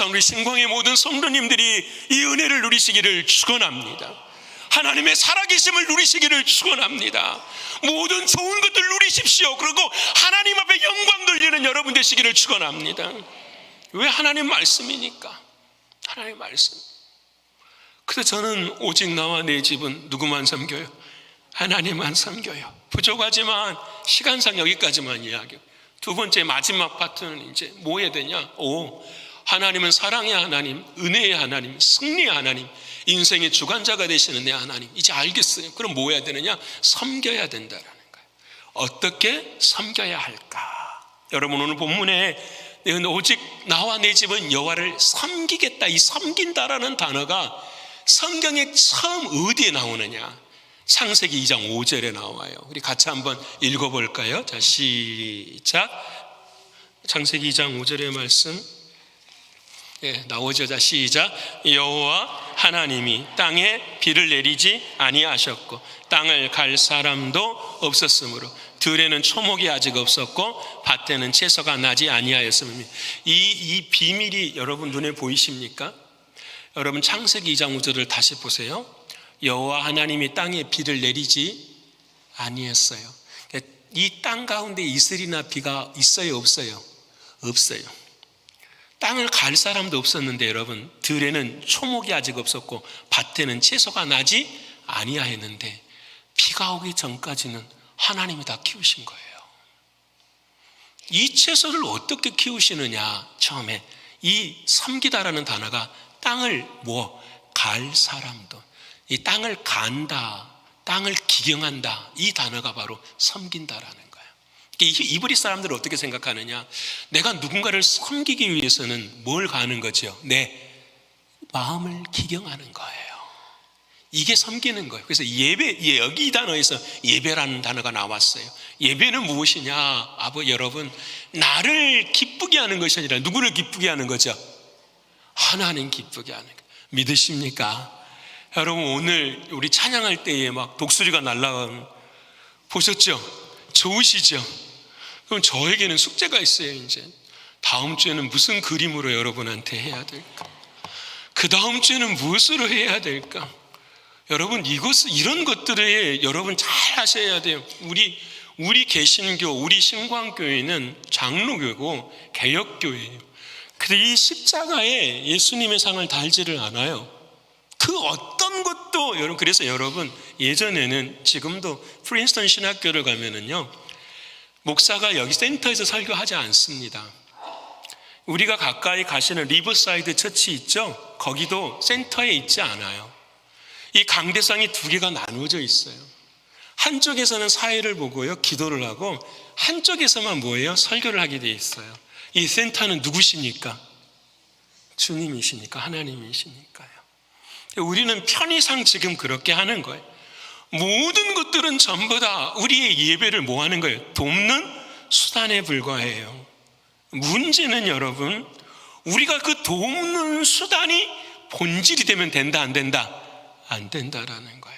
우리 신광의 모든 성도님들이 이 은혜를 누리시기를 축원합니다. 하나님의 살아계심을 누리시기를 축원합니다. 모든 좋은 것들 누리십시오. 그리고 하나님 앞에 영광 돌리는 여러분 되시기를 축원합니다. 왜? 하나님 말씀이니까. 하나님 말씀. 그래서 저는 오직 나와 내 집은 누구만 섬겨요? 하나님만 섬겨요. 부족하지만 시간상 여기까지만 이야기해요. 두 번째 마지막 파트는 이제 뭐 해야 되냐? 하나님은 사랑의 하나님, 은혜의 하나님, 승리의 하나님, 인생의 주관자가 되시는 내 하나님. 이제 알겠어요. 그럼 뭐 해야 되느냐? 섬겨야 된다라는 거예요. 어떻게 섬겨야 할까? 여러분, 오늘 본문에 오직 나와 내 집은 여호와를 섬기겠다, 이 섬긴다라는 단어가 성경에 처음 어디에 나오느냐? 창세기 2장 5절에 나와요. 우리 같이 한번 읽어볼까요? 자, 시작. 창세기 2장 5절의 말씀 나오죠. 자, 시작. 여호와 하나님이 땅에 비를 내리지 아니하셨고 땅을 갈 사람도 없었으므로 들에는 초목이 아직 없었고 밭에는 채소가 나지 아니하였으며. 이 비밀이 여러분 눈에 보이십니까? 여러분, 창세기 2장 5절을 다시 보세요. 여호와 하나님이 땅에 비를 내리지 아니했어요. 이 땅 가운데 이슬이나 비가 있어요, 없어요? 없어요. 땅을 갈 사람도 없었는데 여러분, 들에는 초목이 아직 없었고 밭에는 채소가 나지 아니하였는데 비가 오기 전까지는 하나님이 다 키우신 거예요. 이 채소를 어떻게 키우시느냐? 처음에 이 섬기다라는 단어가 땅을 갈 사람도, 이 땅을 간다, 땅을 기경한다, 이 단어가 바로 섬긴다라는 거예요. 이브리 사람들은 어떻게 생각하느냐? 내가 누군가를 섬기기 위해서는 뭘 가는 거죠? 내 마음을 기경하는 거예요. 이게 섬기는 거예요. 그래서 예배, 여기 이 단어에서 예배라는 단어가 나왔어요. 예배는 무엇이냐? 여러분, 나를 기쁘게 하는 것이 아니라 누구를 기쁘게 하는 거죠? 하나님 기쁘게 하는 거예요. 믿으십니까? 여러분, 오늘 우리 찬양할 때에 막 독수리가 날아가는 보셨죠? 좋으시죠? 그럼 저에게는 숙제가 있어요. 이제 다음 주에는 무슨 그림으로 여러분한테 해야 될까? 그 다음 주에는 무엇으로 해야 될까? 여러분, 이런 것들에 여러분 잘 하셔야 돼요. 우리 개신교, 우리 신광교회는 장로교고 개혁교회예요. 근데 이 십자가에 예수님의 상을 달지를 않아요. 그 어떤 것도 여러분, 그래서 여러분, 예전에는, 지금도 프린스턴 신학교를 가면은요, 목사가 여기 센터에서 설교하지 않습니다. 우리가 가까이 가시는 리버사이드 처치 있죠? 거기도 센터에 있지 않아요. 이 강대상이 두 개가 나누어져 있어요. 한쪽에서는 사회를 보고요, 기도를 하고, 한쪽에서만 뭐예요? 설교를 하게 돼 있어요. 이 센터는 누구십니까? 주님이시니까, 하나님이시니까요. 우리는 편의상 지금 그렇게 하는 거예요. 모든 것들은 전부 다 우리의 예배를 뭐 하는 거예요? 돕는 수단에 불과해요. 문제는 여러분, 우리가 그 돕는 수단이 본질이 되면 된다, 안 된다? 안 된다라는 거예요.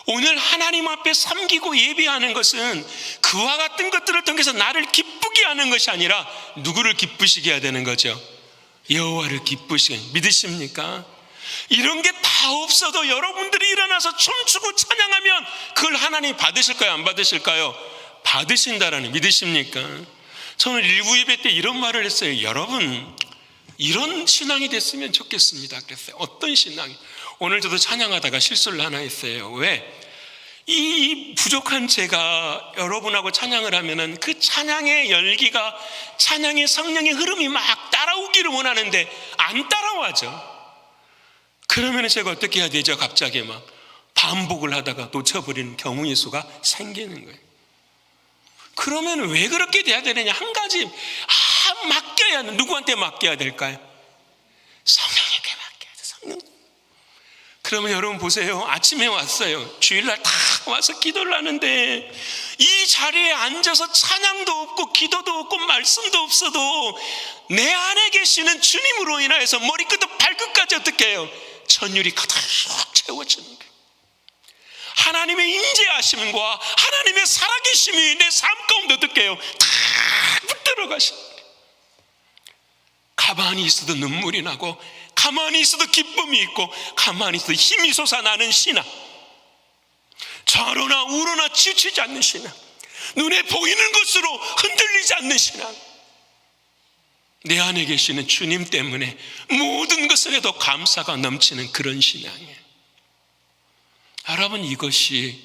오늘 하나님 앞에 섬기고 예배하는 것은 그와 같은 것들을 통해서 나를 기쁘게 하는 것이 아니라 누구를 기쁘시게 해야 되는 거죠? 여호와를 기쁘시게. 믿으십니까? 이런 게 다 없어도 여러분들이 일어나서 춤추고 찬양하면 그걸 하나님 받으실까요? 안 받으실까요? 받으신다라는, 믿으십니까? 저는 일부 예배 때 이런 말을 했어요. 여러분, 이런 신앙이 됐으면 좋겠습니다. 그랬어요. 어떤 신앙이? 오늘 저도 찬양하다가 실수를 하나 했어요. 왜? 이 부족한 제가 여러분하고 찬양을 하면은 그 찬양의 열기가, 찬양의 성령의 흐름이 막 따라오기를 원하는데 안 따라와죠. 그러면 제가 어떻게 해야 되죠? 갑자기 막 반복을 하다가 놓쳐버리는 경우의 수가 생기는 거예요. 그러면 왜 그렇게 돼야 되느냐? 한 가지, 맡겨야 하는, 누구한테 맡겨야 될까요? 성령에게 맡겨야 돼, 성령. 그러면 여러분 보세요. 아침에 왔어요. 주일날 다 와서 기도를 하는데 이 자리에 앉아서 찬양도 없고 기도도 없고 말씀도 없어도 내 안에 계시는 주님으로 인하여서 머리끝부터 발끝까지 어떻게 해요? 천율이 가득 채워지는 거예요. 하나님의 인재하심과 하나님의 살아계심이 내 삶 가운데 어떻게 해요? 다 붙들어 가시는 거예요. 가만히 있어도 눈물이 나고, 가만히 있어도 기쁨이 있고, 가만히 있어도 힘이 솟아나는 신앙, 좌로나 우로나 치우치지 않는 신앙, 눈에 보이는 것으로 흔들리지 않는 신앙, 내 안에 계시는 주님 때문에 모든 것을 해도 감사가 넘치는 그런 신앙이에요. 여러분, 이것이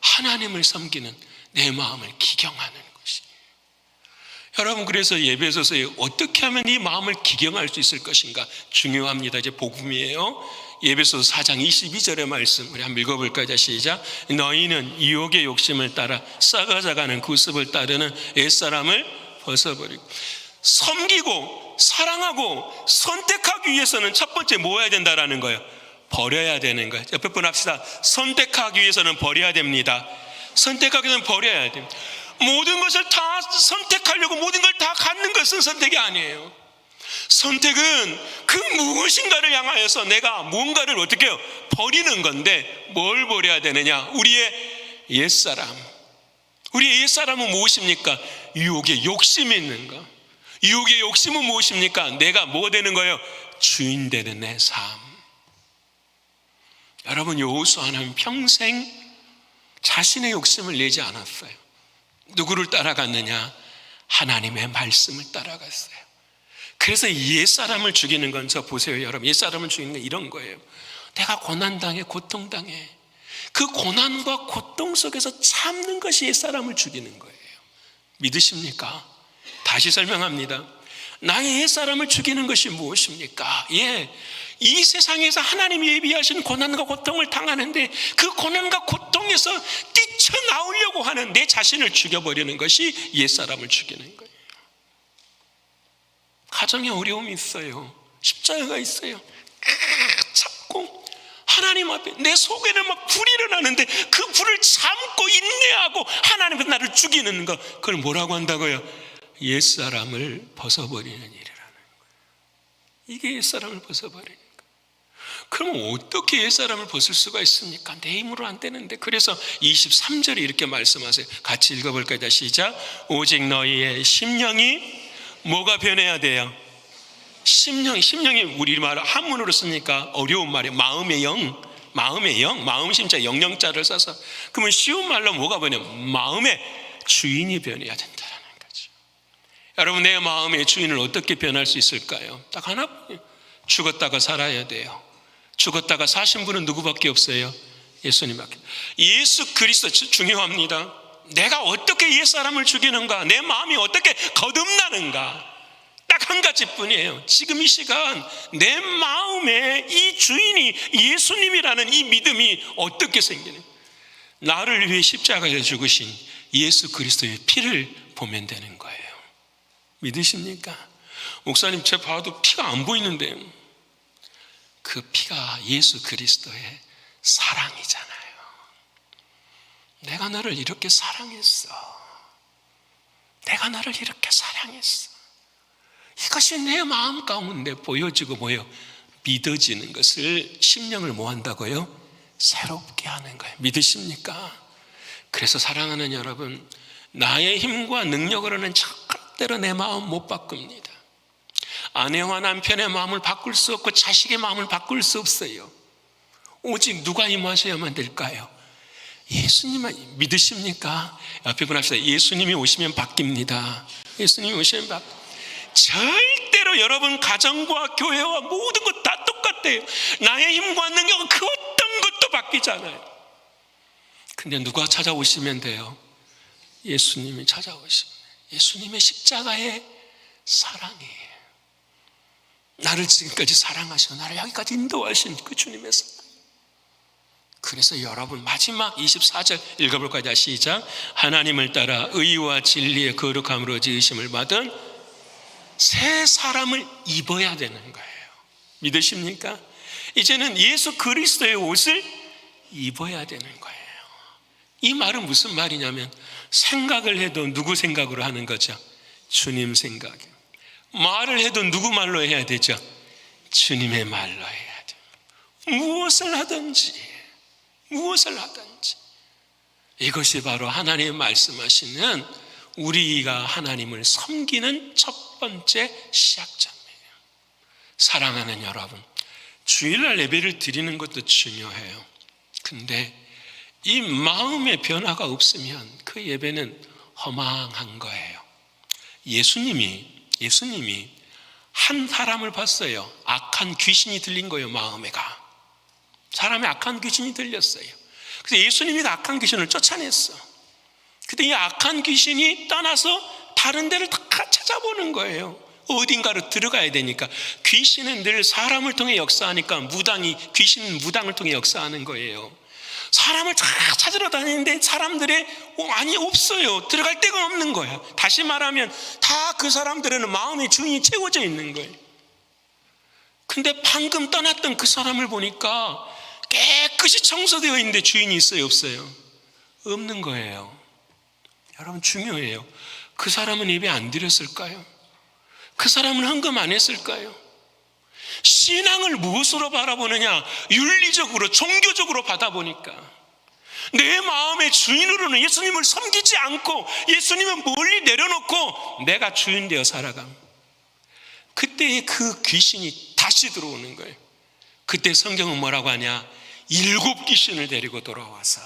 하나님을 섬기는 내 마음을 기경하는 것이에요. 여러분, 그래서 예배소서에 어떻게 하면 이 마음을 기경할 수 있을 것인가 중요합니다. 이제 복음이에요. 예배소서 4장 22절의 말씀 우리 한번 읽어볼까요? 자, 시작. 너희는 유혹의 욕심을 따라 썩어져가는 구습을 따르는 옛사람을 벗어버리고, 섬기고 사랑하고 선택하기 위해서는 첫 번째 뭐 해야 된다라는 거예요? 버려야 되는 거예요. 옆에 분 합시다. 선택하기 위해서는 버려야 됩니다. 선택하기 위해서는 버려야 됩니다. 모든 것을 다 선택하려고 모든 걸 다 갖는 것은 선택이 아니에요. 선택은 그 무엇인가를 향하여서 내가 뭔가를 어떻게 해요? 버리는 건데, 뭘 버려야 되느냐? 우리의 옛사람. 우리의 옛사람은 무엇입니까? 유혹의 욕심이 있는 거. 유혹의 욕심은 무엇입니까? 내가 뭐 되는 거예요? 주인 되는 내 삶. 여러분, 여호수아는 평생 자신의 욕심을 내지 않았어요. 누구를 따라갔느냐? 하나님의 말씀을 따라갔어요. 그래서 옛사람을 죽이는 건, 저 보세요 여러분, 옛사람을 죽이는 건 이런 거예요. 내가 고난당해, 고통당해. 그 고난과 고통 속에서 참는 것이 옛사람을 죽이는 거예요. 믿으십니까? 다시 설명합니다. 나의 옛사람을 죽이는 것이 무엇입니까? 이 세상에서 하나님이 예비하신 고난과 고통을 당하는데, 그 고난과 고통에서 뛰쳐나오려고 하는 내 자신을 죽여버리는 것이 옛사람을 죽이는 거예요. 가정에 어려움이 있어요. 십자가가 있어요. 참고 하나님 앞에 내 속에는 막 불이 일어나는데, 그 불을 참고 인내하고 하나님께서 나를 죽이는 것, 그걸 뭐라고 한다고요? 옛사람을 벗어버리는 일이라는 거예요. 이게 옛사람을 벗어버리는 거예요. 그럼 어떻게 옛사람을 벗을 수가 있습니까? 내 힘으로 안 되는데. 그래서 23절에 이렇게 말씀하세요. 같이 읽어볼까요? 시작. 오직 너희의 심령이 뭐가 변해야 돼요? 심령이 우리말 한문으로 쓰니까 어려운 말이에요. 마음의 영, 마음 심자 영영자를 써서. 그러면 쉬운 말로 뭐가 변해요? 마음의 주인이 변해야 된다는 거죠. 여러분, 내 마음의 주인을 어떻게 변할 수 있을까요? 딱 하나뿐이에요. 죽었다가 살아야 돼요. 죽었다가 사신 분은 누구밖에 없어요? 예수님밖에. 예수 그리스도 중요합니다. 내가 어떻게 옛사람을 죽이는가, 내 마음이 어떻게 거듭나는가, 딱 한 가지뿐이에요. 지금 이 시간 내 마음에 이 주인이 예수님이라는 이 믿음이 어떻게 생기는, 나를 위해 십자가에 죽으신 예수 그리스도의 피를 보면 되는 거예요. 믿으십니까? 목사님, 제 봐도 피가 안 보이는데요. 그 피가 예수 그리스도의 사랑이잖아요. 내가 너를 이렇게 사랑했어. 내가 너를 이렇게 사랑했어. 이것이 내 마음 가운데 보여지고 믿어지는 것을 심령을 뭐 한다고요? 새롭게 하는 거예요. 믿으십니까? 그래서 사랑하는 여러분, 나의 힘과 능력으로는 절대로 내 마음 못 바꿉니다. 아내와 남편의 마음을 바꿀 수 없고 자식의 마음을 바꿀 수 없어요. 오직 누가 임하셔야만 될까요? 예수님만. 믿으십니까? 옆에 분 합시다. 예수님이 오시면 바뀝니다. 예수님이 오시면 바뀝니다. 절대로 여러분 가정과 교회와 모든 것 다 똑같아요. 나의 힘과 능력은 그 어떤 것도 바뀌지 않아요. 근데 누가 찾아오시면 돼요? 예수님이 찾아오시면 돼요. 예수님의 십자가의 사랑이에요. 나를 지금까지 사랑하시고 나를 여기까지 인도하신 그 주님의 사랑. 그래서 여러분, 마지막 24절 읽어볼까요? 시작. 하나님을 따라 의와 진리의 거룩함으로 지으심을 받은 새 사람을 입어야 되는 거예요. 믿으십니까? 이제는 예수 그리스도의 옷을 입어야 되는 거예요. 이 말은 무슨 말이냐면, 생각을 해도 누구 생각으로 하는 거죠? 주님 생각이에요. 말을 해도 누구 말로 해야 되죠? 주님의 말로 해야 돼요. 무엇을 하든지 이것이 바로 하나님이 말씀하시는 우리가 하나님을 섬기는 첫 번째 시작점이에요. 사랑하는 여러분, 주일날 예배를 드리는 것도 중요해요. 근데 이 마음의 변화가 없으면 그 예배는 허망한 거예요. 예수님이 한 사람을 봤어요. 악한 귀신이 들린 거예요. 마음에가 사람의 악한 귀신이 들렸어요. 그래서 예수님이 그 악한 귀신을 쫓아냈어. 근데 이 악한 귀신이 떠나서 다른 데를 다 찾아보는 거예요. 어딘가로 들어가야 되니까. 귀신은 늘 사람을 통해 역사하니까 귀신은 무당을 통해 역사하는 거예요. 사람을 다 찾으러 다니는데 사람들의 아니 없어요. 들어갈 데가 없는 거야. 다시 말하면 다 그 사람들에는 마음의 주인이 채워져 있는 거예요. 근데 방금 떠났던 그 사람을 보니까 깨끗이 청소되어 있는데 주인이 있어요, 없어요? 없는 거예요. 여러분, 중요해요. 그 사람은 예배 안 드렸을까요? 그 사람은 헌금 안 했을까요? 신앙을 무엇으로 바라보느냐? 윤리적으로, 종교적으로 받아보니까 내 마음의 주인으로는 예수님을 섬기지 않고 예수님은 멀리 내려놓고 내가 주인 되어 살아감. 그때 그 귀신이 다시 들어오는 거예요. 그때 성경은 뭐라고 하냐? 7 귀신을 데리고 돌아와서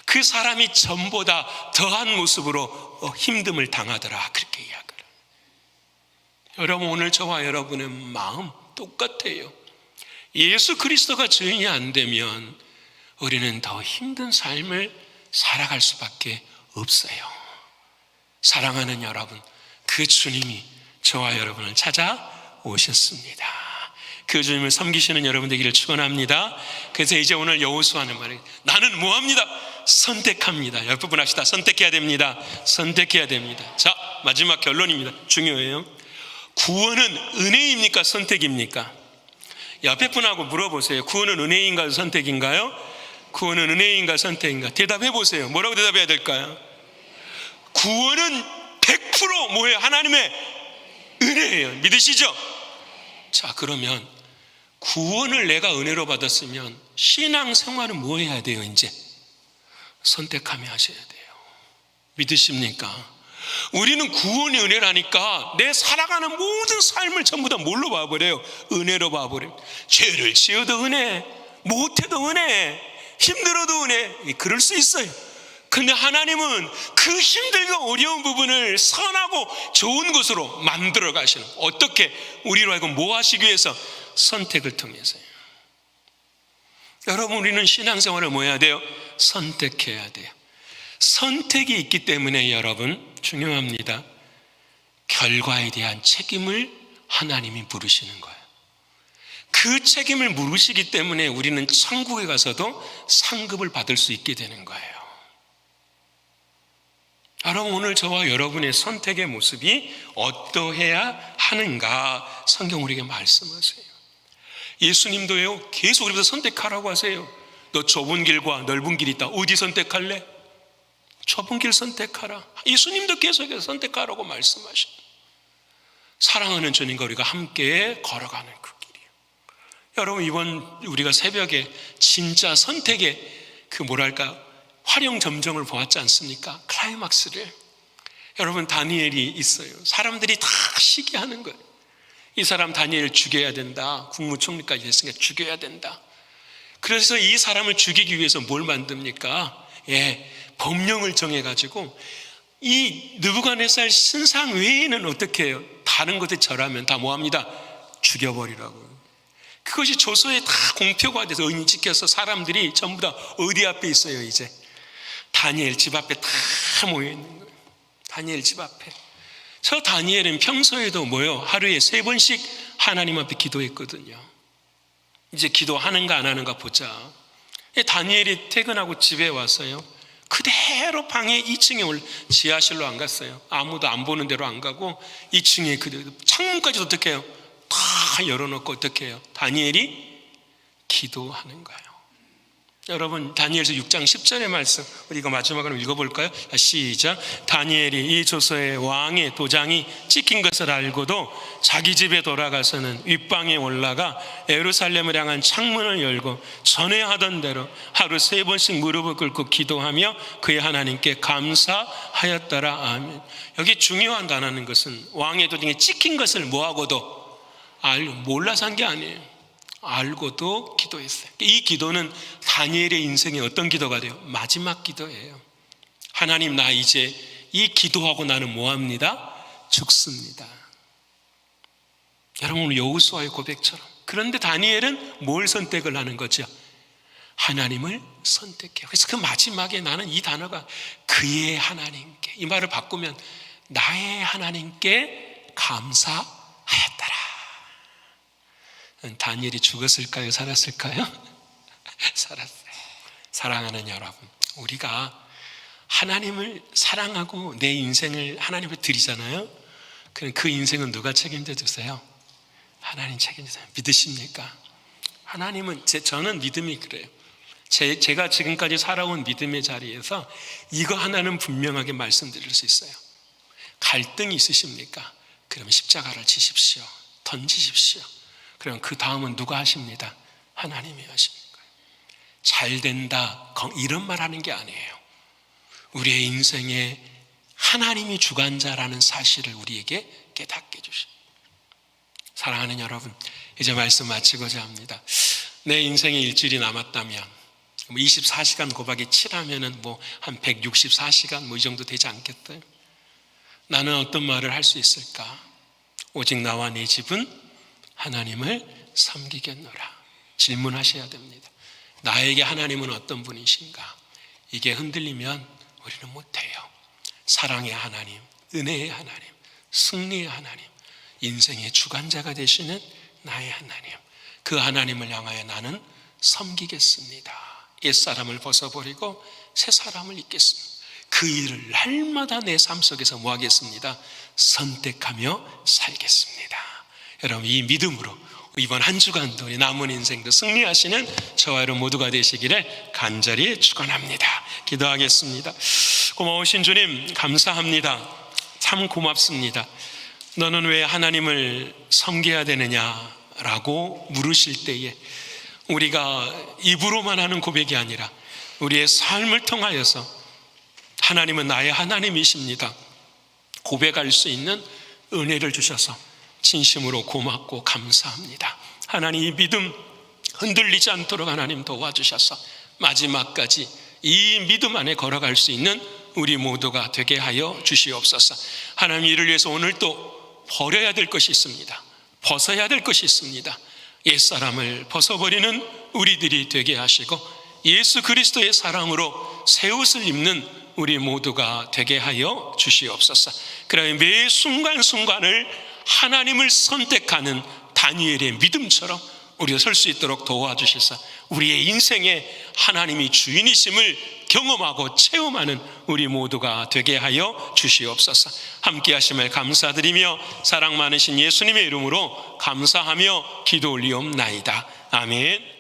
그 사람이 전보다 더한 모습으로 힘듦을 당하더라, 그렇게 이야기를. 여러분, 오늘 저와 여러분의 마음 똑같아요. 예수 그리스도가 주인이 안 되면 우리는 더 힘든 삶을 살아갈 수밖에 없어요. 사랑하는 여러분, 그 주님이 저와 여러분을 찾아오셨습니다. 그 주님을 섬기시는 여러분 되기를 축원합니다. 그래서 이제 오늘 여호수아는 말이에요. 나는 뭐합니다? 선택합니다. 옆부분 합시다. 선택해야 됩니다. 선택해야 됩니다. 자, 마지막 결론입니다. 중요해요. 구원은 은혜입니까? 선택입니까? 옆에 분하고 물어보세요. 구원은 은혜인가요? 선택인가요? 구원은 은혜인가 선택인가? 대답해 보세요. 뭐라고 대답해야 될까요? 구원은 100% 뭐예요? 하나님의 은혜예요. 믿으시죠? 자, 그러면 구원을 내가 은혜로 받았으면 신앙생활은 뭐 해야 돼요? 이제 선택하며 하셔야 돼요. 믿으십니까? 우리는 구원의 은혜라니까 내 살아가는 모든 삶을 전부 다 뭘로 봐버려요? 은혜로 봐버려요. 죄를 지어도 은혜, 못해도 은혜, 힘들어도 은혜. 그럴 수 있어요. 근데 하나님은 그 힘들고 어려운 부분을 선하고 좋은 것으로 만들어 가시는. 어떻게? 우리로 하여금 뭐 하시기 위해서? 선택을 통해서요. 여러분, 우리는 신앙생활을 뭐 해야 돼요? 선택해야 돼요. 선택이 있기 때문에 여러분, 중요합니다. 결과에 대한 책임을 하나님이 물으시는 거예요. 그 책임을 물으시기 때문에 우리는 천국에 가서도 상급을 받을 수 있게 되는 거예요. 여러분, 오늘 저와 여러분의 선택의 모습이 어떠해야 하는가 성경 우리에게 말씀하세요. 예수님도요, 계속 우리부터 선택하라고 하세요. 너 좁은 길과 넓은 길이 있다. 어디 선택할래? 좁은 길 선택하라. 예수님도 계속해서 선택하라고 말씀하십니다. 사랑하는 주님과 우리가 함께 걸어가는 그 길이에요. 여러분, 이번 우리가 새벽에 진짜 선택의 그 화룡점정을 보았지 않습니까? 클라이막스를. 여러분, 다니엘이 있어요. 사람들이 다 시기하는 거예요. 이 사람 다니엘을 죽여야 된다. 국무총리까지 했으니까 죽여야 된다. 그래서 이 사람을 죽이기 위해서 뭘 만듭니까? 법령을 정해가지고 이 느부갓네살 신상 외에는 어떻게 해요? 다른 것에 절하면 다 뭐합니다? 죽여버리라고요. 그것이 조서에 다 공표가 돼서 의인이 찍혀서 사람들이 전부 다 어디 앞에 있어요? 이제 다니엘 집 앞에 다 모여 있는 거예요. 다니엘 집 앞에. 저 다니엘은 평소에도 하루에 3번씩 하나님 앞에 기도했거든요. 이제 기도하는가 안 하는가 보자. 다니엘이 퇴근하고 집에 왔어요. 그대로 방에 2층에 지하실로 안 갔어요. 아무도 안 보는 대로 안 가고 2층에 그대로 창문까지도 어떻게 해요? 다 열어놓고 어떻게 해요? 다니엘이 기도하는 거예요. 여러분, 다니엘서 6장 10절의 말씀 우리 이거 마지막으로 읽어볼까요? 시작. 다니엘이 이 조서의 왕의 도장이 찍힌 것을 알고도 자기 집에 돌아가서는 윗방에 올라가 예루살렘을 향한 창문을 열고 전에 하던 대로 하루 3번씩 무릎을 꿇고 기도하며 그의 하나님께 감사하였더라. 아멘. 여기 중요한 단어는 것은 왕의 도장이 찍힌 것을 뭐하고도 몰라서 한 게 아니에요. 알고도 기도했어요. 이 기도는 다니엘의 인생의 어떤 기도가 돼요? 마지막 기도예요. 하나님, 나 이제 이 기도하고 나는 뭐합니다? 죽습니다. 여러분, 여호수아의 고백처럼. 그런데 다니엘은 뭘 선택을 하는 거죠? 하나님을 선택해요. 그래서 그 마지막에 나는 이 단어가 그의 하나님께, 이 말을 바꾸면 나의 하나님께 감사하였더라. 다니엘이 죽었을까요? 살았을까요? 살았어요. 사랑하는 여러분, 우리가 하나님을 사랑하고 내 인생을 하나님께 드리잖아요. 그럼 그 인생은 누가 책임져 주세요? 하나님 책임지세요. 믿으십니까? 하나님은, 저는 믿음이 그래요. 제가 지금까지 살아온 믿음의 자리에서 이거 하나는 분명하게 말씀드릴 수 있어요. 갈등이 있으십니까? 그러면 십자가를 지십시오. 던지십시오. 그럼 그 다음은 누가 하십니다? 하나님이 하시는 거예요. 잘 된다, 이런 말 하는 게 아니에요. 우리의 인생에 하나님이 주관자라는 사실을 우리에게 깨닫게 해주십니다. 사랑하는 여러분, 이제 말씀 마치고자 합니다. 내 인생에 일주일이 남았다면 24시간 곱하기 7하면은 한 164시간 이 정도 되지 않겠어요? 나는 어떤 말을 할 수 있을까? 오직 나와 네 집은 하나님을 섬기겠노라. 질문하셔야 됩니다. 나에게 하나님은 어떤 분이신가? 이게 흔들리면 우리는 못해요. 사랑의 하나님, 은혜의 하나님, 승리의 하나님, 인생의 주관자가 되시는 나의 하나님, 그 하나님을 향하여 나는 섬기겠습니다. 옛사람을 벗어버리고 새 사람을 입겠습니다. 그 일을 날마다 내 삶 속에서 뭐 하겠습니다? 선택하며 살겠습니다. 여러분, 이 믿음으로 이번 한 주간도 우리 남은 인생도 승리하시는 저와 여러분 모두가 되시기를 간절히 축원합니다. 기도하겠습니다. 고마우신 주님, 감사합니다. 참 고맙습니다. 너는 왜 하나님을 섬겨야 되느냐라고 물으실 때에 우리가 입으로만 하는 고백이 아니라 우리의 삶을 통하여서 하나님은 나의 하나님이십니다 고백할 수 있는 은혜를 주셔서 진심으로 고맙고 감사합니다. 하나님, 이 믿음 흔들리지 않도록 하나님 도와주셔서 마지막까지 이 믿음 안에 걸어갈 수 있는 우리 모두가 되게 하여 주시옵소서. 하나님, 이를 위해서 오늘 또 버려야 될 것이 있습니다. 벗어야 될 것이 있습니다. 옛사람을 벗어버리는 우리들이 되게 하시고 예수 그리스도의 사랑으로 새 옷을 입는 우리 모두가 되게 하여 주시옵소서. 그러면 매 순간순간을 하나님을 선택하는 다니엘의 믿음처럼 우리가 설 수 있도록 도와주셔서 우리의 인생에 하나님이 주인이심을 경험하고 체험하는 우리 모두가 되게 하여 주시옵소서. 함께 하심을 감사드리며 사랑 많으신 예수님의 이름으로 감사하며 기도 올리옵나이다. 아멘.